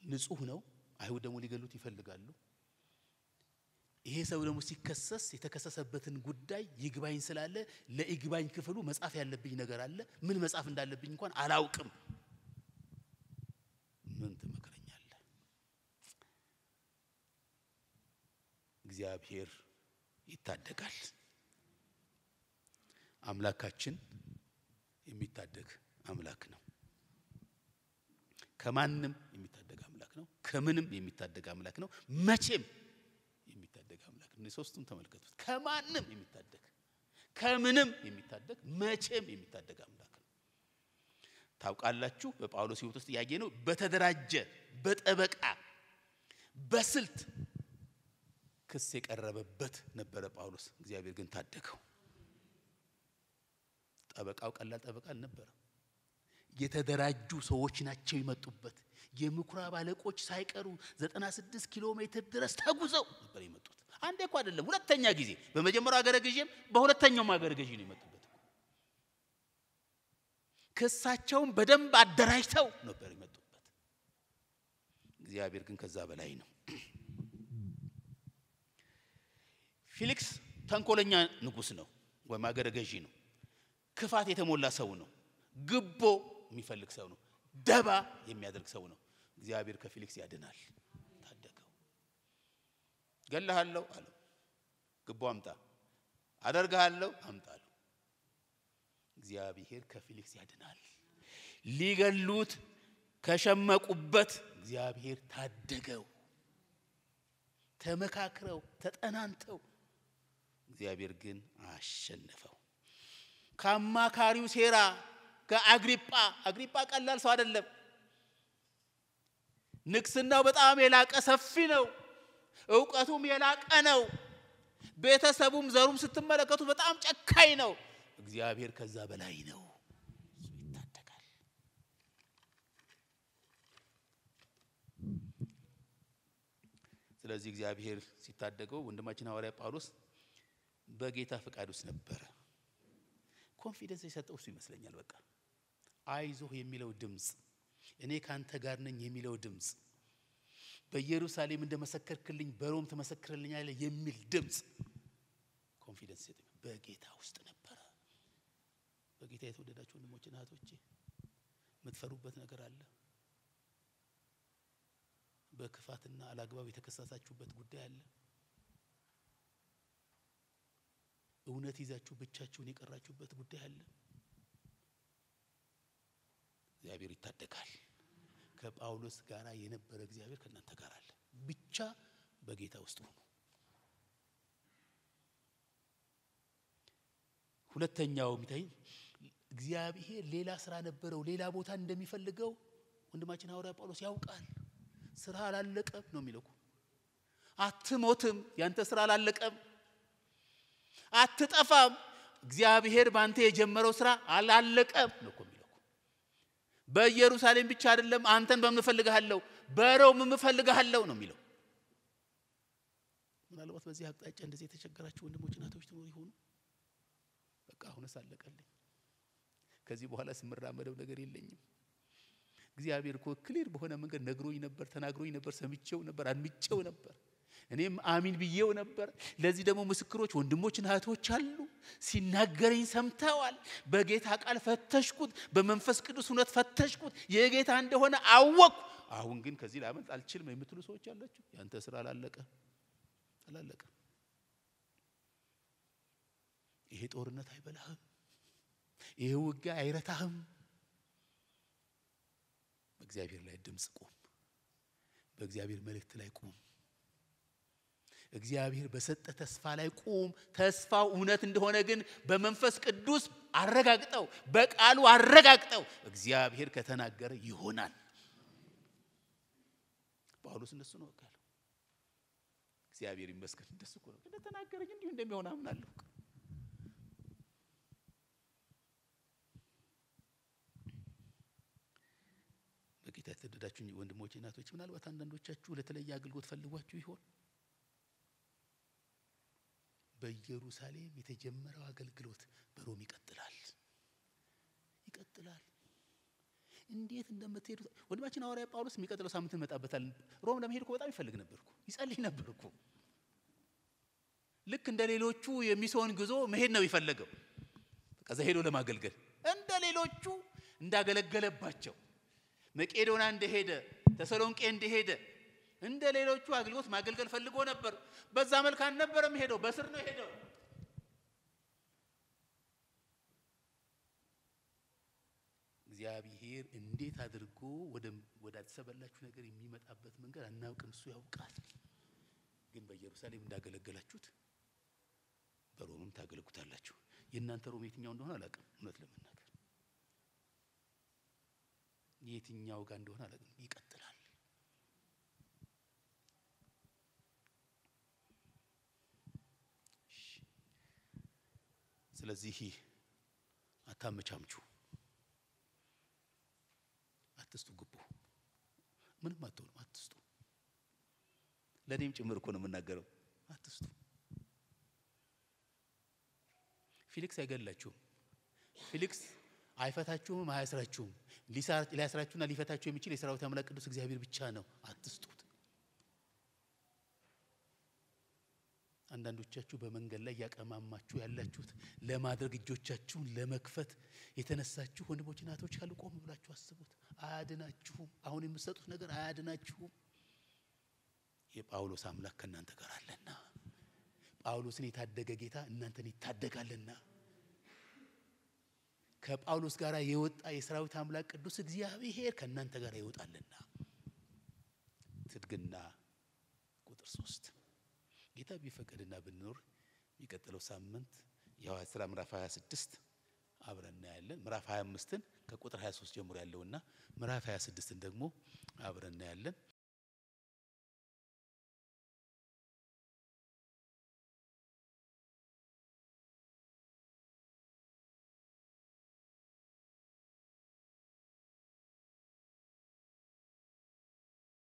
Speaker 1: ንጹህ ነው። አይሁድ ደግሞ ሊገሉት ይፈልጋሉ። ይሄ ሰው ደግሞ ሲከሰስ የተከሰሰበትን ጉዳይ ይግባኝ ስላለ ለይግባኝ ክፍሉ መጻፍ ያለብኝ ነገር አለ። ምን መጻፍ እንዳለብኝ እንኳን አላውቅም። ምን ትመክረኛለህ? እግዚአብሔር ይታደጋል። አምላካችን የሚታደግ አምላክ ነው። ከማንም የሚታደግ አምላክ ነው። ከምንም የሚታደግ አምላክ ነው። መቼም የሚታደግ አምላክ ነው። ሶስቱም ተመልከቱት። ከማንም የሚታደግ ከምንም የሚታደግ መቼም የሚታደግ አምላክ ነው። ታውቃላችሁ በጳውሎስ ሕይወት ውስጥ ያየነው በተደራጀ በጠበቃ በስልት ክስ የቀረበበት ነበረ ጳውሎስ። እግዚአብሔር ግን ታደገው። ጠበቃው ቀላል ጠበቃ አልነበረ። የተደራጁ ሰዎች ናቸው የመጡበት። የምኩራብ አለቆች ሳይቀሩ 96 ኪሎ ሜትር ድረስ ተጉዘው ነበር የመጡት። አንዴ እኮ አይደለም ሁለተኛ ጊዜ። በመጀመሪያው አገረ ገዢም በሁለተኛው አገረ ገዢ ነው የመጡበት። ክሳቸውን በደንብ አደራጅተው ነበር የመጡበት። እግዚአብሔር ግን ከዛ በላይ ነው። ፊሊክስ ተንኮለኛ ንጉስ ነው ወይ አገረ ገዢ ነው። ክፋት የተሞላ ሰው ነው። ግቦ የሚፈልግ ሰው ነው። ደባ የሚያደርግ ሰው ነው። እግዚአብሔር ከፊሊክስ ያድናል። ታደገው። ገለሃለሁ አለው። ግቦ አምጣ። አደርጋለሁ አምጣለሁ። እግዚአብሔር ከፊሊክስ ያድናል። ሊገሉት ከሸመቁበት እግዚአብሔር ታደገው። ተመካክረው ተጠናንተው እግዚአብሔር ግን አሸነፈው። ከአማካሪው ሴራ ከአግሪጳ ቀላል ሰው አይደለም። ንግስናው በጣም የላቀ ሰፊ ነው። ዕውቀቱም የላቀ ነው። ቤተሰቡም ዘሩም ስትመለከቱ በጣም ጨካኝ ነው። እግዚአብሔር ከዛ በላይ ነው። ይታደጋል። ስለዚህ እግዚአብሔር ሲታደገው ወንድማችን ሐዋርያ ጳውሎስ በጌታ ፈቃድ ውስጥ ነበር። ኮንፊደንስ የሰጠው እሱ ይመስለኛል። በቃ አይዞህ የሚለው ድምጽ፣ እኔ ካንተ ጋር ነኝ የሚለው ድምጽ፣ በኢየሩሳሌም እንደመሰከርክልኝ በሮም ትመሰክርልኛለህ የሚል ድምጽ ኮንፊደንስ የሰጠው በጌታ ውስጥ ነበር። በጌታ የተወደዳችሁ ወንድሞችና እህቶቼ የምትፈሩበት ነገር አለ? በክፋትና አላግባብ የተከሰሳችሁበት ጉዳይ አለ? እውነት ይዛችሁ ብቻችሁን የቀራችሁበት ጉዳይ አለ? እግዚአብሔር ይታደጋል። ከጳውሎስ ጋር የነበረ እግዚአብሔር ከእናንተ ጋር አለ። ብቻ በጌታ ውስጥ ሁኑ። ሁለተኛው የሚታይ እግዚአብሔር ሌላ ስራ ነበረው። ሌላ ቦታ እንደሚፈልገው ወንድማችን ሐዋርያ ጳውሎስ ያውቃል። ስራ አላለቀም ነው የሚለው። አትሞትም፣ ያንተ ስራ አላለቀም። አትጠፋም፣ እግዚአብሔር ባንተ የጀመረው ስራ አላለቀም ነው የሚለው። በኢየሩሳሌም ብቻ አይደለም፣ አንተን በምፈልግሃለሁ በሮም ምፈልግሃለሁ ነው የሚለው። ምናልባት በዚህ አቅጣጫ እንደዚህ የተቸገራችሁ ወንድሞችና እህቶች ትኖሩ ይሆኑ? በቃ አሁንስ አለቀልኝ፣ ከዚህ በኋላ ስምራመደው ነገር የለኝም። እግዚአብሔር እኮ ክሊር በሆነ መንገድ ነግሮኝ ነበር፣ ተናግሮኝ ነበር፣ ሰምቼው ነበር፣ አድምጬው ነበር፣ እኔም አሚን ብዬው ነበር። ለዚህ ደግሞ ምስክሮች ወንድሞችና እህቶች አሉ። ሲናገረኝ ሰምተዋል። በጌታ ቃል ፈተሽኩት፣ በመንፈስ ቅዱስ እውነት ፈተሽኩት፣ የጌታ እንደሆነ አወቅኩ። አሁን ግን ከዚህ ላመልጥ አልችልም የምትሉ ሰዎች አላችሁ። ያንተ ስራ አላለቀ። ይሄ ጦርነት አይበላህም። ይሄ ውጊያ አይረታህም። በእግዚአብሔር ላይ ድምጽ ቁም። በእግዚአብሔር መልእክት ላይ ቁም። እግዚአብሔር በሰጠ ተስፋ ላይ ቁም። ተስፋው እውነት እንደሆነ ግን በመንፈስ ቅዱስ አረጋግጠው፣ በቃሉ አረጋግጠው። እግዚአብሔር ከተናገረ ይሆናል። ጳውሎስ እንደሱ ነው በቃ። እግዚአብሔር ይመስገን እንደሱ እኮ ነው። እንደተናገረኝ እንዲሁ እንደሚሆን አምናለሁ። በጌታ የተወደዳችሁ ወንድሞቼና እናቶች ምናልባት አንዳንዶቻችሁ ለተለየ አገልግሎት ፈልጓችሁ ይሆን? በኢየሩሳሌም የተጀመረው አገልግሎት በሮም ይቀጥላል። እንዴት እንደምትሄዱ ወንድማችን ሐዋርያ ጳውሎስ የሚቀጥለው ሳምንት እንመጣበታል። ሮም ለመሄድ እኮ በጣም ይፈልግ ነበርኩ፣ ይጸልይ ነበርኩ። ልክ እንደ ሌሎቹ የሚስዮን ጉዞ መሄድ ነው ይፈልገው። ከዛ ሄዶ ለማገልገል እንደ ሌሎቹ እንዳገለገለባቸው መቄዶንያ እንደሄደ ተሰሎንቄ እንደሄደ እንደ ሌሎቹ አገልግሎት ማገልገል ፈልጎ ነበር። በዛ መልክ አልነበረም ሄደው፣ በስር ነው ሄደው። እግዚአብሔር እንዴት አድርጎ ወደ አሰበላችሁ ነገር የሚመጣበት መንገድ አናውቅም፣ እሱ ያውቃል። ግን በኢየሩሳሌም እንዳገለገላችሁት በሮምም ታገለግሉታላችሁ። የእናንተ ሮም የትኛው እንደሆነ አላውቅም፣ እውነት ለመናገር የትኛው ጋር እንደሆነ አላውቅም። ይቀጥላል። ስለዚህ አታመቻምቹ፣ አትስጡ፣ ግቡ። ምንም አትሆኑም፣ አትስጡ። ለኔም ጭምር እኮ ነው የምናገረው፣ አትስጡ። ፊሊክስ አይገላችሁም፣ ፊሊክስ አይፈታችሁም፣ አያስራችሁም። ሊያስራችሁና ሊፈታችሁ የሚችል የሰራዊት አምላክ ቅዱስ እግዚአብሔር ብቻ ነው። አትስጡት። አንዳንዶቻችሁ በመንገድ ላይ ያቀማማችሁ ያላችሁት ለማድረግ እጆቻችሁን ለመክፈት የተነሳችሁ ወንድሞች እናቶች ካሉ ቆም ብላችሁ አስቡት። አያድናችሁም። አሁን የምትሰጡት ነገር አያድናችሁም። የጳውሎስ አምላክ ከእናንተ ጋር አለና፣ ጳውሎስን የታደገ ጌታ እናንተን ይታደጋልና፣ ከጳውሎስ ጋር የወጣ የሰራዊት አምላክ ቅዱስ እግዚአብሔር ከእናንተ ጋር ይወጣልና። ትድግና ቁጥር 3 ጌታ ቢፈቀድና ብንኖር የሚቀጥለው ሳምንት የሐዋርያት ሥራ ምዕራፍ 26 አብረን እናያለን። ምዕራፍ 25ን ከቁጥር 23 ጀምሮ ያለውና ምዕራፍ 26ን ደግሞ አብረን እናያለን።